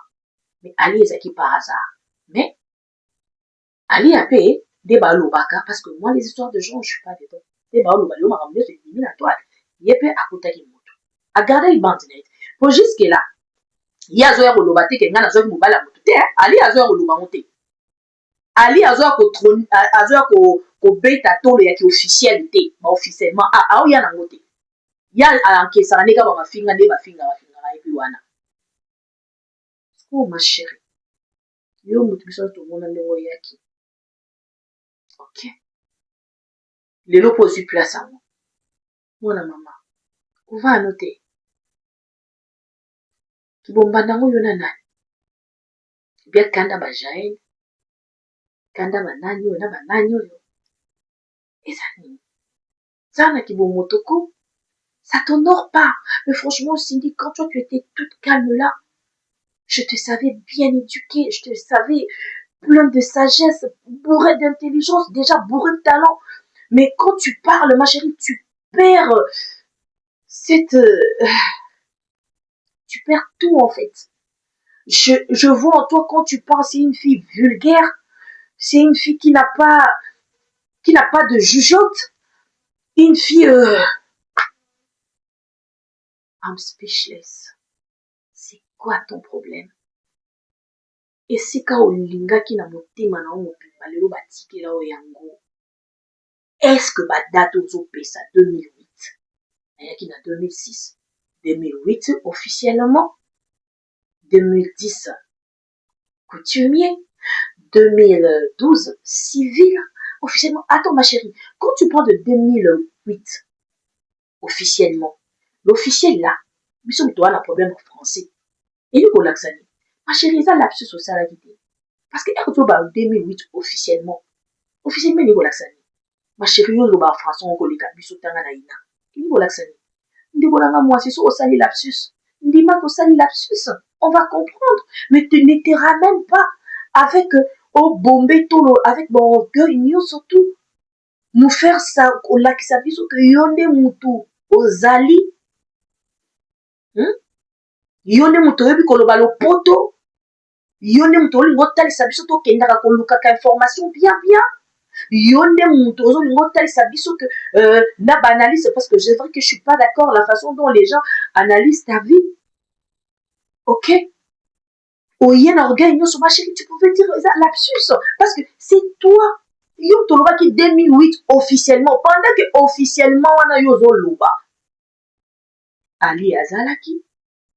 Mais Ali ezaki par hasard. Mais Ali a payé des balobaka parce que moi les histoires de gens je suis pas dedans des balobaka on m'a ramené sur la toile yepe akuta ki moto a garder une bande net pour jusque là il y a zoya kolobate ke ngana zoya mobala moto te Ali azoya koloba monte Ali azoya ko kobeta tolo ya ki officiel te ba officiellement a ya nango te ya ankesa ndeka ba mafinga nde bafinga et puis wana oh ma chérie yo mutu biso tomona ndenge yaki ok lelo pozwi place yango mwana mama ova ano te kibomba nango yo na nani bia kanda bajael kanda banani oyo na banani oyo eza nini zana kibombo toko ça t'honore pas mais franchement Cindy quand toi tu étais toute calme là je te savais bien éduquée je te savais plein de sagesse bourré d'intelligence déjà bourré de talent mais quand tu parles ma chérie tu perds cette tu perds tout en fait je vois en toi quand tu parles c'est une fille vulgaire c'est une fille qui n'a pas de jugeote une fille I'm speechless c'est quoi ton problème esika olingaki na motema na mobimba lelo batikela oyo yango est-ce que badate ozopesa 2008 nayaki na 2006 2008 officiellement 2010 coutumier 2012 civil officiellement attends ma chérie quand tu parles de 2008 officiellement l'officiel là biso mutu wana problème en français eli kolakisa nini ma chérie eza lapsus osalaki te parce que ekotoba 2008 officiellement eli kolakisa nini ma chérie oyo oloba français okoleka biso tanga na ina eli kolakisa nini ndeko nanga mwasi so osali lapsus ndima tosali lapsus on va comprendre mais ne te ramène pas avec au bombé tolo avec mon orgueil nyonso tout nous faire ça kolakisa biso que yo nde mutu ozali yo nde mutu oyebi koloba lopoto yo nde mutu olingi otalisa biso tokendaka kolukaka information bien yo nde mutu ozolingi otalisa biso que na banalise parce que c'est vrai que je suis pas d'accord la façon dont les gens analysent ta vie ok oye na orgueil nyonso ma chérie tu pouvais dire lapsus parce que c'est toi yo tolobaki 2008 officiellement pendant que officiellement wana yo ozoloba ali azalaki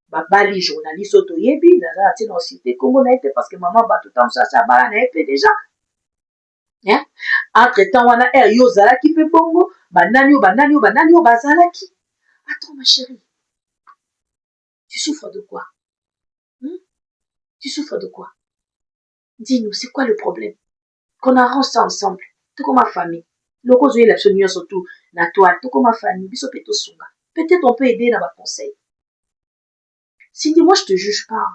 babali journaliste oyo toyebi nazala ntina osite nkombo na ye te parce que mama bato ta mosasi abala na ye mpe déjà entre temps wana ere yo ozalaki mpe bongo banani oyo bazalaki attends ma chérie tu souffres de quoi tu souffres de quoi dis-nous c'est quoi le problème qu'on arrange ça ensemble toko ma famille loko ozoyela biso nyonso tu na toile toko ma famille biso mpe tosunga peut-être on peut aider na baconseil Cindy, moi je te juge pas.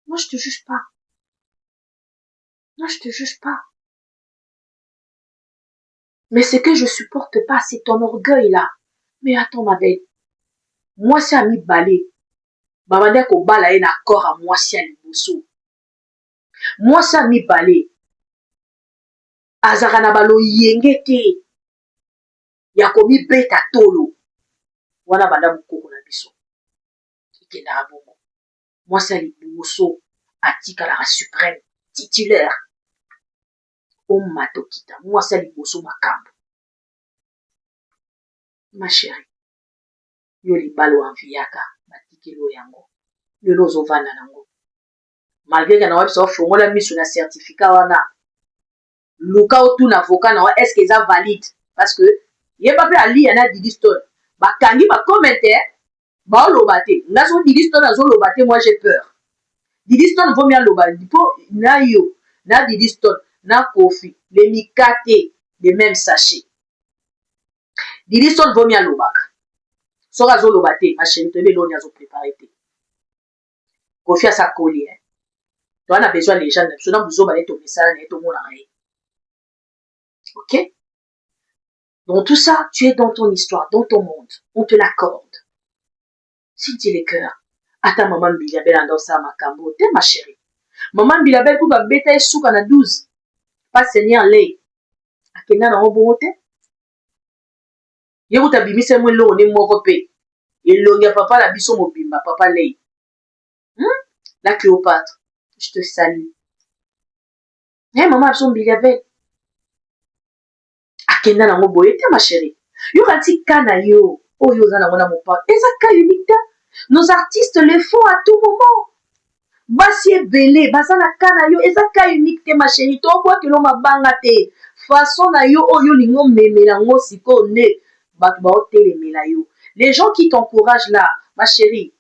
Moi je te juge pas. Moi je te juge pas. Mais ce que je supporte pas, c'est ton orgueil là. Mais attends ma belle. Moi c'est ami balé. Babanda ko bala na corps à moi si ali boso. Moi c'est ami balé. Azaka na balo yengete. Ya komi beta tolo. Wana banda mukoko na biso. Ikenda abongo. Moi c'est ali boso. Atika la suprême. Titulaire. Omato kita. Moi c'est ali boso makambo. Ma chérie. Yo libalo anviaka. Batikelo yango. Yo lozo vanda nango. Malgré que na wapi sa fongola miso na certificat wana. Luka otu na avocat na wa est-ce que ça valide parce que yeba pe ali yana Didiston. Bakangi ba commentaire ba loba te. Ngaso Didiston azo loba te moi j'ai peur. Didiston vaut mieux loba dipo na yo na Didiston na Kofi les mikate les mêmes sachets. Didiston vaut mieux loba. Soka azo loba te ma chérie tebe lo azo préparer te. Kofi a sa colis hein. Toi on a besoin des gens so na buzo ba to message na to mona rien. Ok? Dans tout ça, tu es dans ton histoire, dans ton monde. On te l'accorde. Si tu es le cœur, attends maman Bilabel en dansa makambo, t'es ma chérie. Maman Bilabel pour beta et souk en a 12. Pas seigneur lay. Akena na bon te. Yo ta bimise mo lo ne moko pe. Et longa papa la biso mobimba papa lay. La Cléopâtre, je te salue. Maman son Bilabel. akenda nango boye te ma chérie. Yo kanti kana yo oyo za nango na mopa eza ka unique. Nos artistes le font à tout moment. Basi ebele baza na kana yo eza ka unique te ma chérie. To kwa kilo mabanga te. Façon na yo oyo lingo memela ngo siko ne bato ba otelemela yo. Les gens qui t'encouragent là, ma chérie,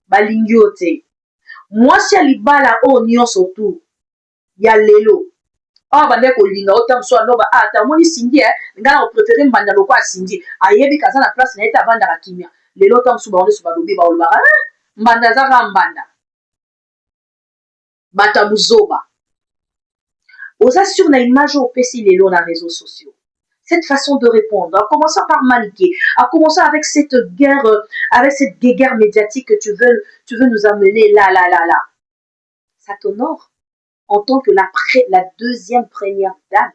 balingi yo te. Moi si alibala o nyonso tu ya lelo. Ah bande ko linga otam so no ba ata moni Cindy ngana o préférer mbanda loko a Cindy. Ayebi kaza na place na eta banda ka kimia. Lelo tam so ba on so ba lobi ba olba. Mbanda za ka mbanda. Bata buzoba. Osa sur na image au pesi lelo na réseaux sociaux. Cette façon de répondre, en commençant par maniquer, en commençant avec cette guerre médiatique que tu veux nous amener là. Ça t'honore en tant que la deuxième première dame.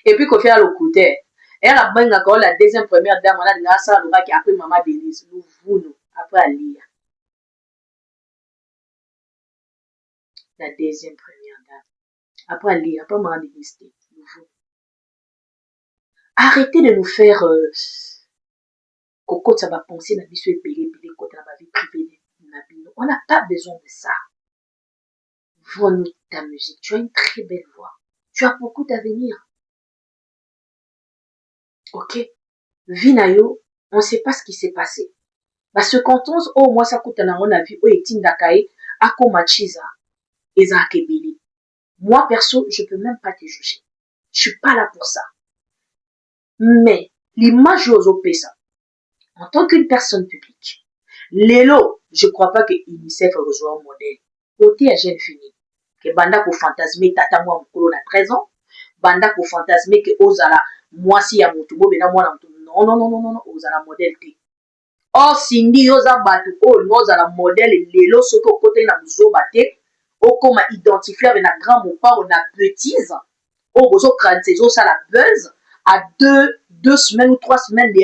Et puis, Kofi a le côté. Elle a bien encore la deuxième première dame. On a dit, ça, on a qui après Maman Denise. Nous, après à lire. La deuxième première dame. Après à lire, après Maman Denise. Arrêtez de nous faire Coco, ça va penser na biso épelé, côté na ma vie privée. On n'a pas besoin de ça. Vends-nous ta musique. Tu as une très belle voix. Tu as beaucoup d'avenir. Ok? Vinayo, on ne sait pas ce qui s'est passé. Parce que quand on, moi, ça coûte un an, on a vu, Dakae, Ako Machiza, Eza Akebele. Moi, perso, je peux même pas te juger. Je suis pas là pour ça. Mais, l'image aux ça, en tant qu'une personne publique, Lelo, je crois pas que UNICEF reçoit un modèle. Côté à jeune fini. Que banda ko fantasmer tata moi mukolo na 13 ans. Banda ko fantasmer que ozala moi si ya mutubo bena moi na mutubo. Non, ozala modèle te. Oh Cindy oza batu oh ozala modèle lelo soto côté na muzoba te. O koma identifier avec na grand mopa ou na bêtise. Oh bozo krantsezo ça la buzz à 2 semaines ou 3 semaines il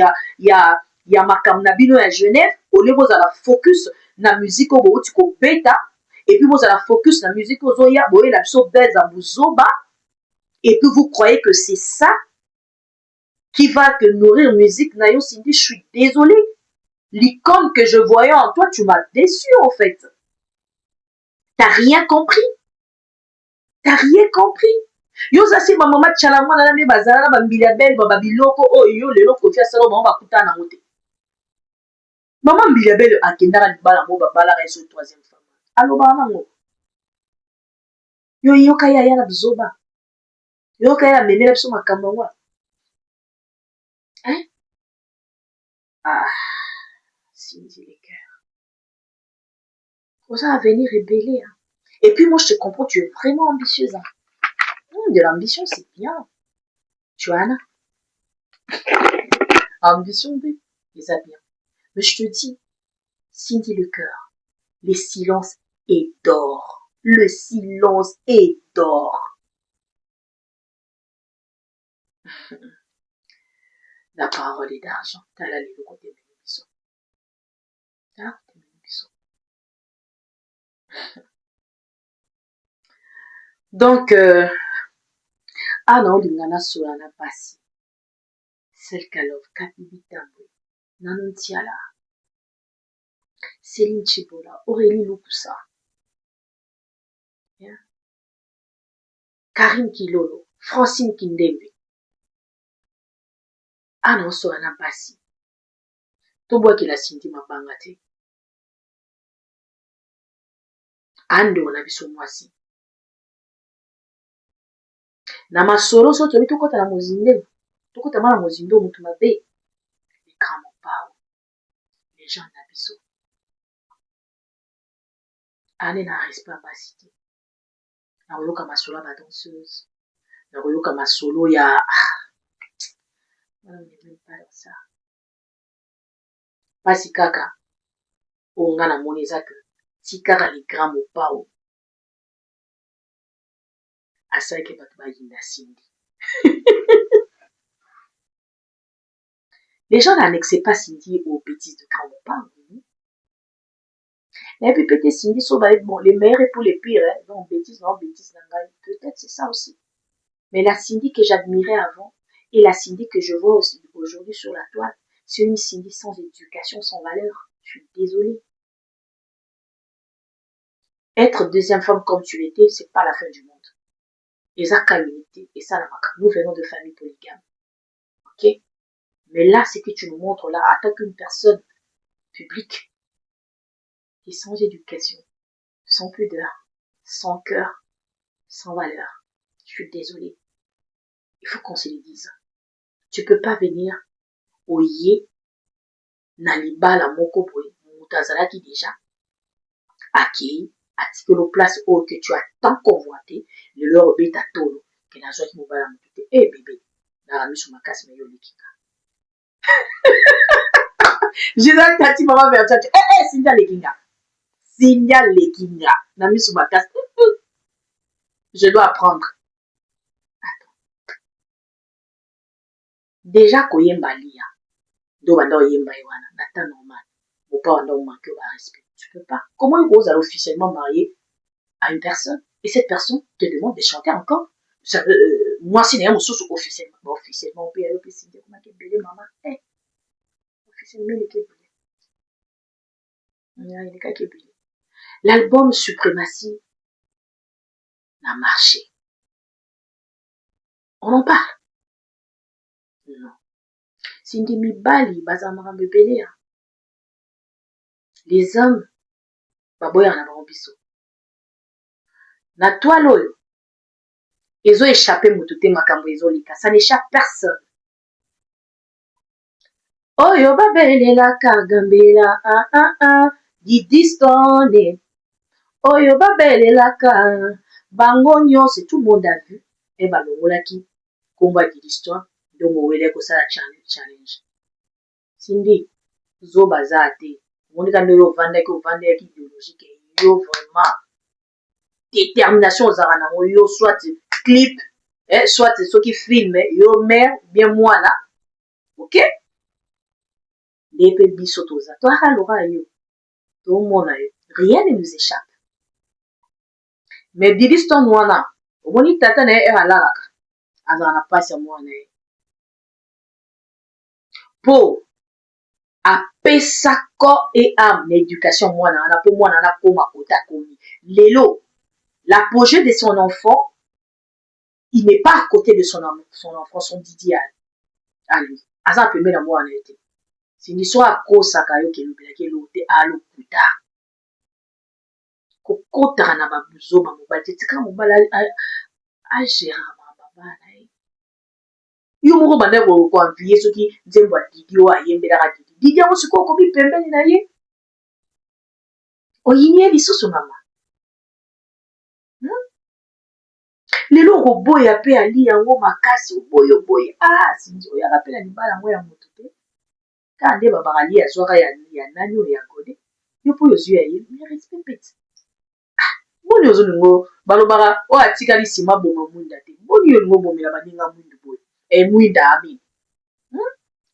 y a makam na bino ya Genève au lieu vous la focus na musique au bouti ko beta et puis vous la focus na musique au zoya boye la so beza buzoba et puis vous croyez que c'est ça qui va te nourrir musique na yo Cindy, je suis désolée, l'icône que je voyais en toi tu m'as déçu en fait. T'as rien compris. Yo zasi ma maman tchala mwana na ne bazala na bambila belle ba biloko oyo lelo Kofi asala ba bakuta na ngote. Maman mbila belle akendaka libala mo babala ka eso troisième femme. Aloba nango. Yo yoka ya na bizoba. Yoka ya memela biso makambo wa. Hein? Ah, Cindy les cœurs. Osa à venir rebeller. Hein. Et puis moi je te comprends, tu es vraiment ambitieuse. Hein. De l'ambition, c'est bien. Joanna. Ambition, oui, ça bien. Mais je te dis, Cindy le cœur, le silence est d'or. Le silence est d'or. La parole est d'argent. T'as la le côté de l'émission. T'as côté de l'émission. Donc, ah non, l'ingana solana passi. Celle kalov kapibi tambwe. Nanontiala. Céline Chibola. Aurélie Lukusa. Yeah. Karine Kilolo. Francine Kindembe. Ah non, solana passi. Tobo ki la Cindy mabanga te. Ando na biso mwasi. Na masolo so tobi tokota na mozinde. Tokota na mozindo mutu mabe. Les grands mots les gens na biso. Ane na respect basité. Na oyoka masolo ba danseuse. Na oyoka masolo ya on n'est même pas dans ça. Pasi kaka. Onga na moneza que si kaka les grands mots pao. Asa ke batu ba yinda Cindy. Les gens n'annexaient pas Cindy aux bêtises de grands mots pao. Et puis peut-être Cindy ça va être bon, les meilleurs et pour les pires. Hein. Non, bêtises, peut-être c'est ça aussi. Mais la Cindy que j'admirais avant et la Cindy que je vois aujourd'hui sur la toile, c'est une Cindy sans éducation, sans valeur. Je suis désolée. Être deuxième femme comme tu l'étais, c'est pas la fin du monde. Et ça, unité. Et ça, nous venons de familles polygames. Ok? Mais là, ce que tu nous montres là, en tant qu'une personne publique, et sans éducation, sans pudeur, sans cœur, sans valeur. Je suis désolée. Il faut qu'on se le dise. Tu peux pas venir oyer na libala moko boye mutazalaki déjà accueilli atikelo place oyo que tu as tant convoité le leur obeta tolo ke nazwaki mobala motu te eh bébé na miso makasi me yo lekinga jésus tati mama vertatu Cynthia lekinga na miso makasi je dois apprendre. Déjà koyemba lia ndo banda oyemba wana na temps normal pas banda manquer au respect. Tu peux pas. Comment une rose est officiellement mariée à une personne et cette personne te demande de chanter encore? Ça veut, moi si n'est un sous officiellement. Bon, officiellement on peut aller au PC dire comment qu'elle belle maman. Eh, officiellement il est belle. Il est qu'à belle. L'album Suprématie n'a marché. On en parle. Non. Cindy Mibali, Bazamara Bebele. Les hommes, baboya na bambiso. Na toile oyo, ils ont échappé moutouté makambo ezolika. Ça n'échappe personne. Oyo babelelaka gambela didistone. Oyo babelelaka bango nyonso tout le monde a vu. Et balongolaki komba didistone donc owele kosala challenge. Cindy zo baza te. Monika ndo yo vandaki idéologique yo vraiment détermination ozala nango yo soit clip soit soki film yo mère bien mwana. OK? Lepe biso toza toaka loka yo tomona yo rien ne nous échappe. Mais didistone wana omoni tata na ye alalaka azala na pasi ya mwana ye po apesa corps et âme na éducation mwana wana po mwana wana koma kota komi lelo l'apogée de son enfant il n'est pas à côté de son enfant son Didier à lui aza pembe na mwana ye te sindi so akosaka yo kelobelaki elote alokuta kokotaka na babuzoba mobali te tika mobali agéraka babana ye yo moko banda koanvie soki nzembo ya didi oyo ayembelaka didi yango sikoyo okomi pembeni na ye oyini ye lisusu mama lelo okoboya mpe ali yango makasi oboye sindi oyaka mpe na libala yango ya moto te kaka nde babaka lia azwaka ya nani oyo ya gode yo mpo ozwi ya ye mais respect peti boni ozolingo balobaka oyo atikali nsima boma mwinda te boni yo lingo bomela baninga mwindu boye mwinda abi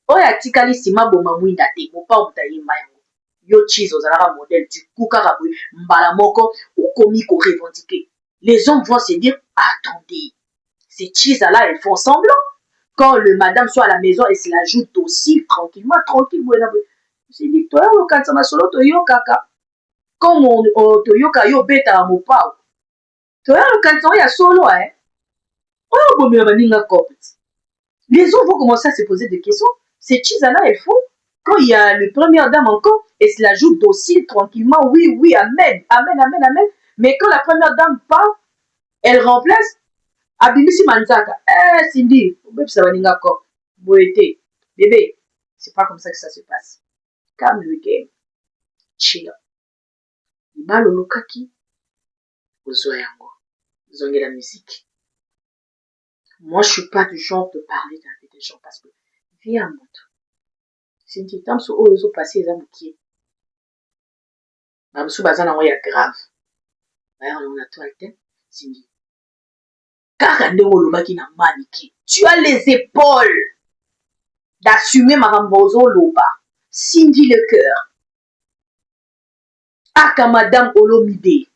oyo atikali nsima boma mwinda te mopa moto ayemba yango yo cheese ozalaka modèle du coup kaka boye mbala moko okomi korevendiquer les hommes vont se dire attendez ces cheese là elles font semblant quand le madame soit à la maison et se la joue docile tranquillement tranquille boye na boye c'est dit toi lokanisa masolo toyokaka comme toyoka yo obetaka mopao toya lokanisa oyo ya solo oyo obomela baninga copte. Les gens vont commencer à se poser des questions. Ces cheese-là, elles font, quand il y a le première dame encore, et se la joue docile, tranquillement, oui, amen. Mais quand la première dame part, elle remplace, Abimisi Manzaka, Cindy, bébé, c'est pas comme ça que ça se passe. Calme le game. Chill. Ibalo lokaki, ozoyango. Zonge la musique. Moi, je suis pas du genre de parler avec des gens parce que viens moto. C'est une petite so oyo zo passer za mukie. Ba musu bazana ya grave. Ba on a toi te Cindy. Kaka ndeko lobaki na maniki. Tu as les épaules d'assumer makambo zo loba. Cindy le cœur. Aka madame Olomide.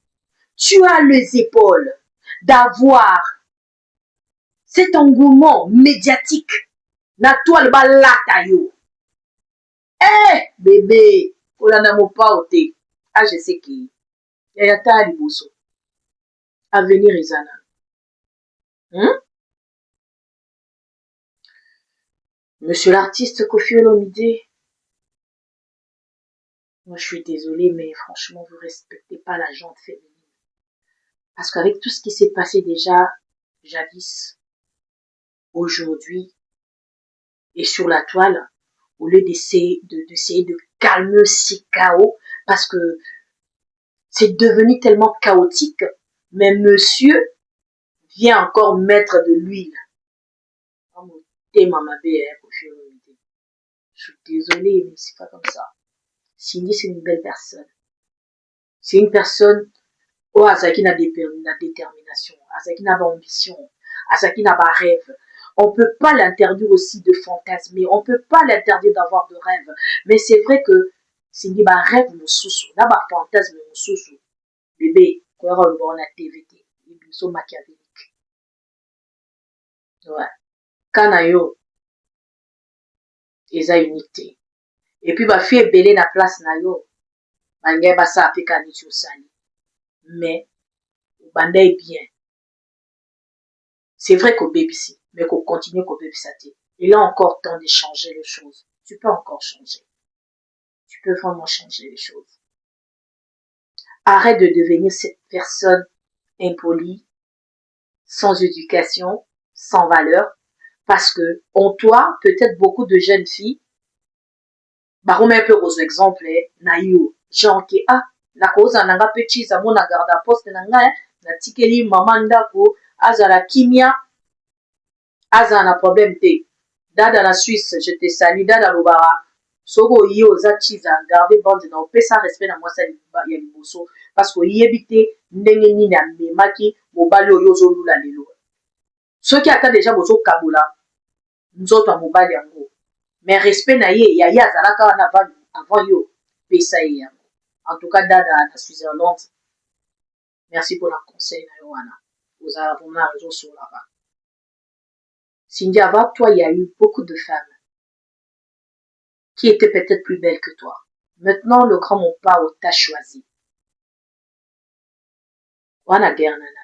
Tu as les épaules d'avoir cet engouement médiatique, na toile balata yo. Eh, bébé, olana mo pa ote. Ah, je sais qui. Yayata liboso. Avenir Izana. Monsieur l'artiste Koffi Olomide, moi je suis désolée, mais franchement, vous respectez pas la gente féminine. Parce qu'avec tout ce qui s'est passé déjà, jadis, aujourd'hui, et sur la toile, au lieu d'essayer de calmer ces chaos, parce que c'est devenu tellement chaotique, mais monsieur vient encore mettre de l'huile. Je suis désolée, mais c'est pas comme ça. Cindy, c'est une belle personne. C'est une personne qui a la détermination, qui a l'ambition, qui a un rêve. On peut pas l'interdire aussi de fantasmer, on peut pas l'interdire d'avoir de rêves. Mais c'est vrai que Cindy a un rêve, mon sous-sous, n'a pas fantasme, mon sous-sous. Bébé, quoi, on a TVT, ils sont machiavéliques. Ouais. Kanayo, ils ont unité. Et puis, bah, fille belé na place na yo. Bangé basa apika ni sali. Mais, banda est bien. C'est vrai qu'au BBC, mais qu'on continue qu'au BBC. Il a encore temps de changer les choses. Tu peux encore changer. Tu peux vraiment changer les choses. Arrête de devenir cette personne impolie, sans éducation, sans valeur, parce que, en toi, peut-être beaucoup de jeunes filles, bah, on met un peu aux exemples, naïo, genre qui, la cause en anga petit, ça mon garde à poste nanga, na tikeli maman ndako, azala kimia, azala problème te. Dada la Suisse, je te salue, dada lobara, sogo yo za chiza, garder bande na opesa respect na mwasa ya liboso, parce que yebite, ndenge nini na memaki, mobali oyo zolula lelo. Ceux qui attendent déjà bozo kabola, nzoto a mobali yango. Mais respect na ye, ya azalaka wana avant yo, pesa ye yango. En tout cas, dada na Switzerland, merci pour la conseil na yo wana. Vous avez vraiment raison sur là-bas. Cindy, avant toi, il y a eu beaucoup de femmes qui étaient peut-être plus belles que toi. Maintenant, le grand mon pas t'a choisi. Wana guerre nana.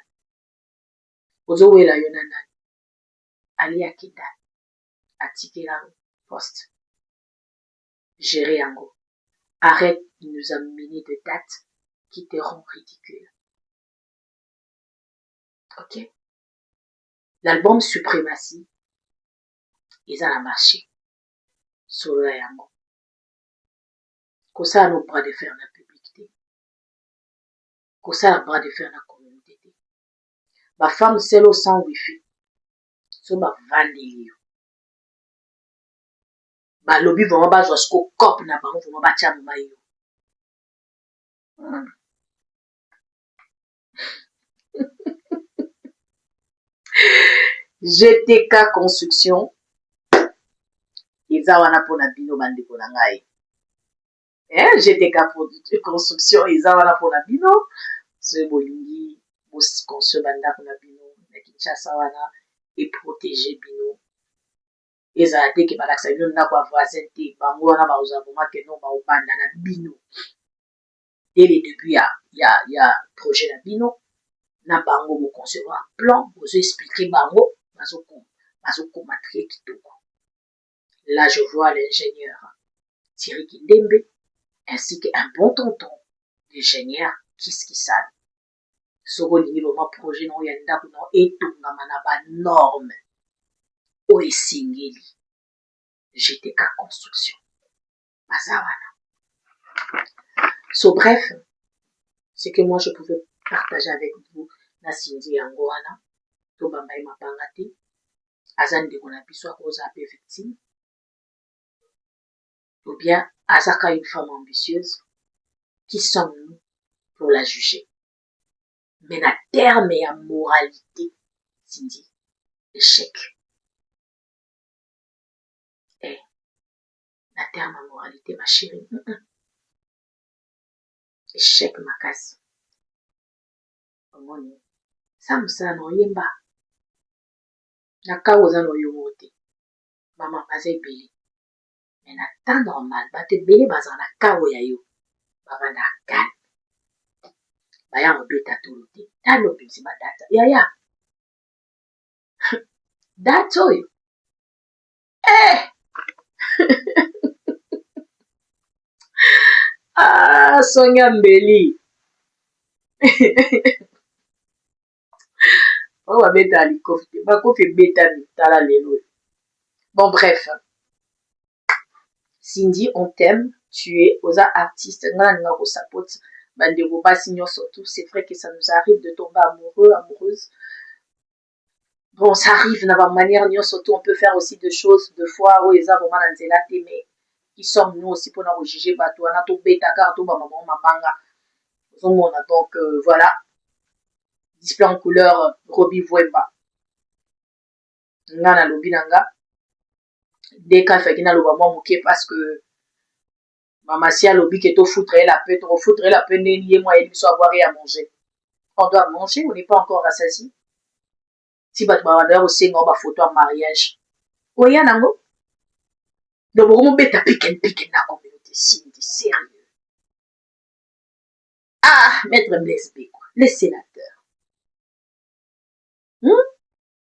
Ozo wela yo nana. Ali akida. Atikela poste. Gérer yango. Arrête de nous amener de dates qui te rendent ridicule. Ok? L'album Suprématie, ils ont marché. Sur le yango. Comme ça, nos bras de fer dans la publicité. Comme ça, nos bras de fer dans la communauté. Ma femme, c'est le sans wifi. So, ma vanille. Ma lobby, vraiment, ba, jusqu'au cop, na, ba, vraiment, ba, tiens, ma, yo. GTK Construction. Ils ont wana pour na bino bande pour na ngai. GTK Construction, ils ont wana pour na bino. Ce bolingi, bos construire banda pour na bino. Na Kinshasa wana, et protéger bino. Ils ont dit que balaksa bino na kwa voisin te. Bango wana ba uzavuma que non ba obanda na bino. Dès le début, il y a projet na bino. Na bango vous concevoir un plan, vous expliquer bango, bazoko matrie kitoko. Là, je vois l'ingénieur Thierry Kindembe, ainsi qu'un bon tonton, l'ingénieur Kiskisal. Sogo lingi loma projet non yanda kuno etunga manaba norme. O esingeli. GTK Construction. Bazawana. So bref, ce que moi je pouvais partager avec vous, na Cindy yango wana, to bambaye mapanga te, azan de kona biso akoza ape victime, ou bien azaka une femme ambitieuse, qui sommes-nous pour la juger? Mais na terme et à moralité, Cindy, échec. Na terme à moralité, ma chérie, échec ma casse. Omoni, ça me ça non yemba. Na kawo za no yongo te. Maman baza ebele. Mais na temps normal, bato ebele baza na kawo ya yo. Baba na kane. Baya mobeta tolo te. Talo bimsi ba data. Yaya. Data oyo. Eh! Ah, Sonia Mbeli. On va mettre à l'ikofi. Ma kofi beta mitala lelo. Bon, bref. Cindy, on t'aime. Tu es aux artistes. Surtout, c'est vrai que ça nous arrive de tomber amoureux, amoureuse. Bon, ça arrive de la manière, surtout, on peut faire aussi des choses, deux fois, où ils ont vraiment mais qui sommes nous aussi pour nous juger, bateau, on a tout bêta, car tout, maman, manga. Donc, voilà. Display en couleur, Robbie Wemba. Nga na lobi nanga. Dès qu'elle fait qu'il n'a pas moqué parce que maman si a lobi que to foutre la paix, trop foutre la paix, n'est moi et lui soit boire et à manger. On doit manger, on n'est pas encore rassasié. Si bat bawadeur aussi on va photo en mariage. Oui, nango. Donc on bête à piquer na communauté si sérieux. Ah, maître Blaise B, le sénateur.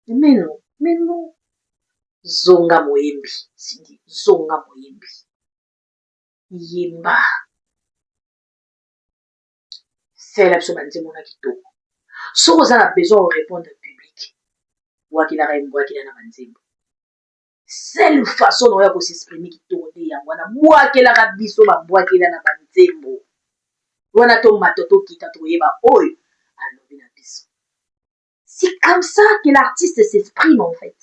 Mais non. Zonga Moyembi, Cindy, Zonga Moyembi. Yemba. C'est l'absolu de mon akito. Si vous avez besoin de répondre au public, moi qui n'a manzembo. Seule façon dont vous s'exprimer qui tourne yangwana, moi qui n'a biso ma moi qui n'a manzembo. Wana to matoto qui t'a trouvé ba oi, alors bien biso. C'est comme ça que l'artiste s'exprime en fait.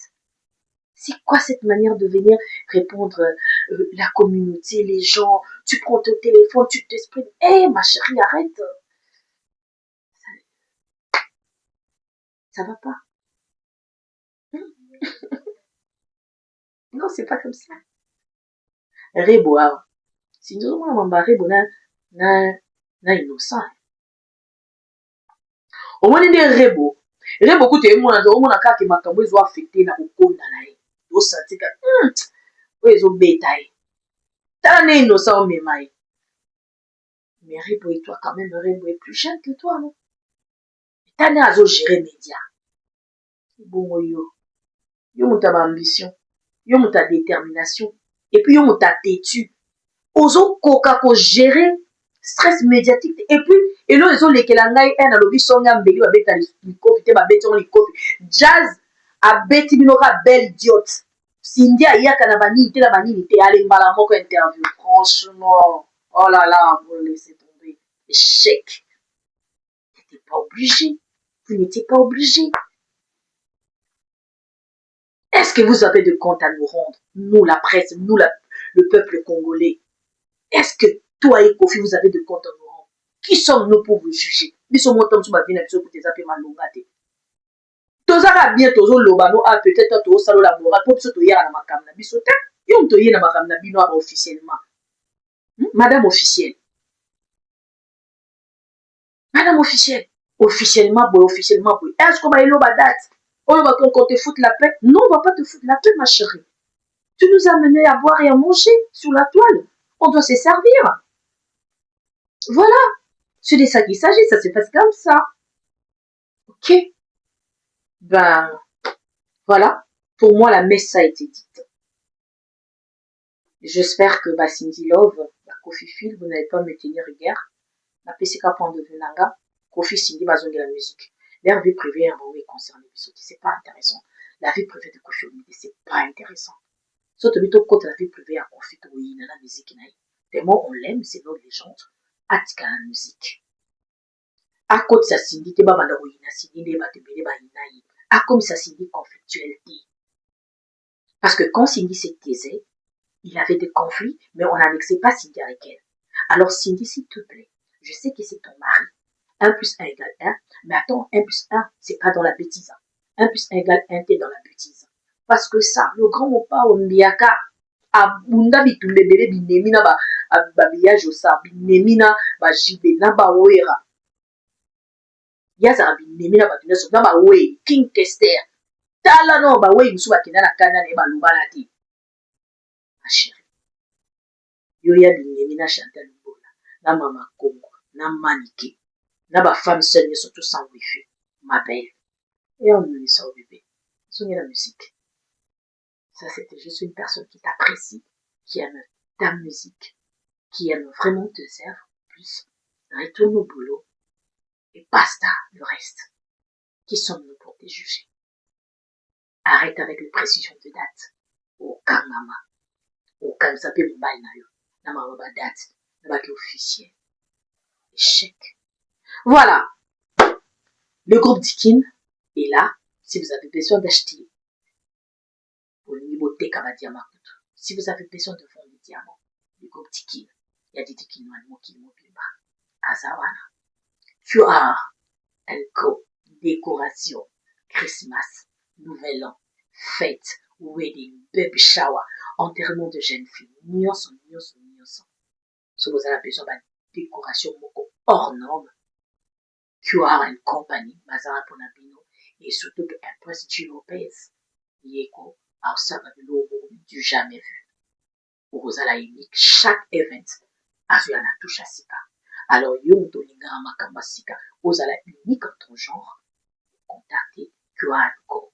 C'est quoi cette manière de venir répondre la communauté, les gens, tu prends ton téléphone, tu t'exprimes. Eh ma chérie, arrête. Ça va pas. Non, c'est pas comme ça. Reboa. Si nous avons un rebo na innocent. Au moins des rebo. Rebo koute moi na omona kaka makambo ezo affecté na kokonda na ye. Do sentir que ezo beta ye. Tala ne innocent o mema ye. Mais rebo et toi quand même rebo est plus jeune que toi non. Tane azo gérer média. Bon yo. Yo muta ba ambition. Yo muta détermination. Et puis yo muta têtu. Ozo koka ko gérer stress médiatique et puis et là ils ont les kelangai un alobi songa mbeli ba beta likofi te ba beta on likofi jazz a beti binora belle idiote Cindy ayaka na banini te allez mbala moko interview franchement oh là là vous laissez tomber échec n'étiez pas obligé vous n'étiez pas obligé. Est-ce que vous avez de compte à nous rendre nous la presse nous le peuple congolais? Est-ce que toi et Kofi, vous avez de compte en nous? Qui sommes-nous pour vous juger? Nous sommes autant sur ma vie, pour tes appels malongate. Tozara bien, tozo lobano, ah, peut-être, tozo salo la morale, pour que tu y a ma camna bisote, yon to y a ma camna bino officiellement. Madame officielle. Madame officielle. Officiellement, boy. Est-ce qu'on va y aller date? On va te foutre la paix? Non, on va pas te foutre la paix, ma chérie. Tu nous as menés à boire et à manger sur la toile. On doit se servir. Voilà. C'est de ça qu'il s'agit, ça se passe comme ça. Ok. Ben, voilà. Pour moi, la messe a été dite. J'espère que Cindy Love, la Kofi Phil, vous n'allez pas me tenir guerre. La PCK point de Venanga, Kofi Cindy Bazong de la musique. Leur vie privée est oui concernée. C'est pas intéressant. La vie privée de Kofi Olomide, c'est pas intéressant. Surtout côté la vie privée à Kofi Olomide, dans la musique. Tellement on l'aime, c'est notre légende. Atika la musique. A côté sa Cindy te baba na Cindy de batebele ba inayi. A comme sa Cindy conflictualité. Parce que quand Cindy se taisait, il avait des conflits, mais on n'annexait pas Cindy avec elle. Alors Cindy, s'il te plaît, je sais que c'est ton mari. 1 plus 1 égale 1, mais attends, 1 plus 1, c'est pas dans la bêtise. 1 plus 1 égale 1, t'es dans la bêtise. Parce que ça, le grand opa Ombiaka, abunda bitumbebele binemina ba biyajo sa binemina ba jibe na ba oera. Yaza binemina ba tuneso na ba we king tester. tala no ba we musu bakenda na kanda ne baluba na ti. Ma chérie. Yo ya binyemi na Chantal Mbola, na Mama Congo, na Manike, na ba femme seule surtout sans wifi. Ma belle. Et on nous ça au bébé. Souvenez la musique. Ça, c'était juste une personne qui t'apprécie, qui aime ta musique, qui aime vraiment te servir. Plus, retourne au boulot et basta le reste. Qui sommes-nous pour te juger? Arrête avec les précisions de date. Aucun maman. Aucun sapé mobile na yo. Na maman ba date. Na ba officiel. Échec. Voilà. Le groupe Dikin est là. Si vous avez besoin d'acheter si vous avez besoin de vendre des diamants, le groupe Dikin, il y a des Dikin qui mobile bas. Azawana. QR and Co. Décoration. Christmas. Nouvel an. Fête. Wedding. Baby shower. Enterrement de jeunes filles. Nyonso. Si vous avez besoin de décoration hors norme, QR and Company, Mazara Ponabino, et surtout que Empress G. Lopez, Yeko, Aosaba du jamais vu. Vous allez unique, chaque event, Azuyana touche à Sika. Alors, Yon Tolinga Makambasika, vous allez unique en ton genre, contactez QR and Co.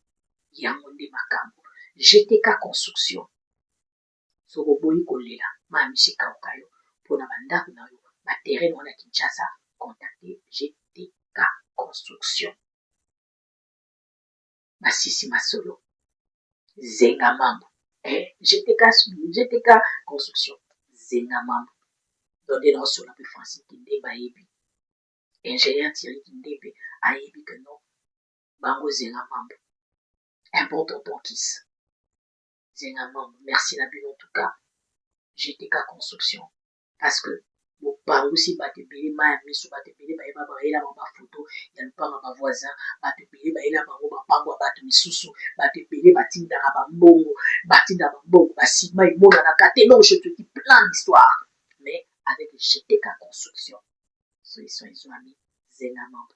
Yamonde Makambo, GTK Construction. Soroboyi Kolela, ma musika okayo, pour na banda na yo, ma terrain on a Kinshasa, contactez GTK Construction. Masisi Masolo, Zenga Mambo, GTK Construction, Zenga Mambo. Donnez-nous sur la plus facile Kindeba Ebi. Ingénieur Thierry Kindebe, Aebi que non, Bango Zenga Mambo. Un bon tonton kiss. Zenga Mambo, merci la en tout cas. GTK Construction. Parce que, mon parent aussi, va te payer, ma ami, sous va te payer, il va ma photo, il y a le parent, ma voisin, va te payer, il a ma pango, va te misusu, va te payer, va te dire, va te dire, va sigma, il m'a dit, non, je te dis plein d'histoires. Mais, avec le GTK Construction, ils sont amis, Zenamambo.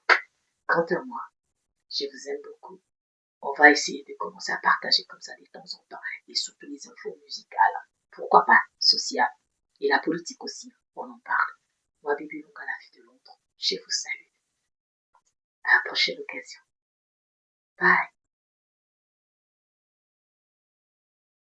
Quant à moi, je vous aime beaucoup. On va essayer de commencer à partager comme ça de temps en temps, et surtout les infos musicales. Pourquoi pas sociales. Et la politique aussi, on en parle. Moi, Bibi Lunga, la fille de Londres, je vous salue. À la prochaine occasion. Bye.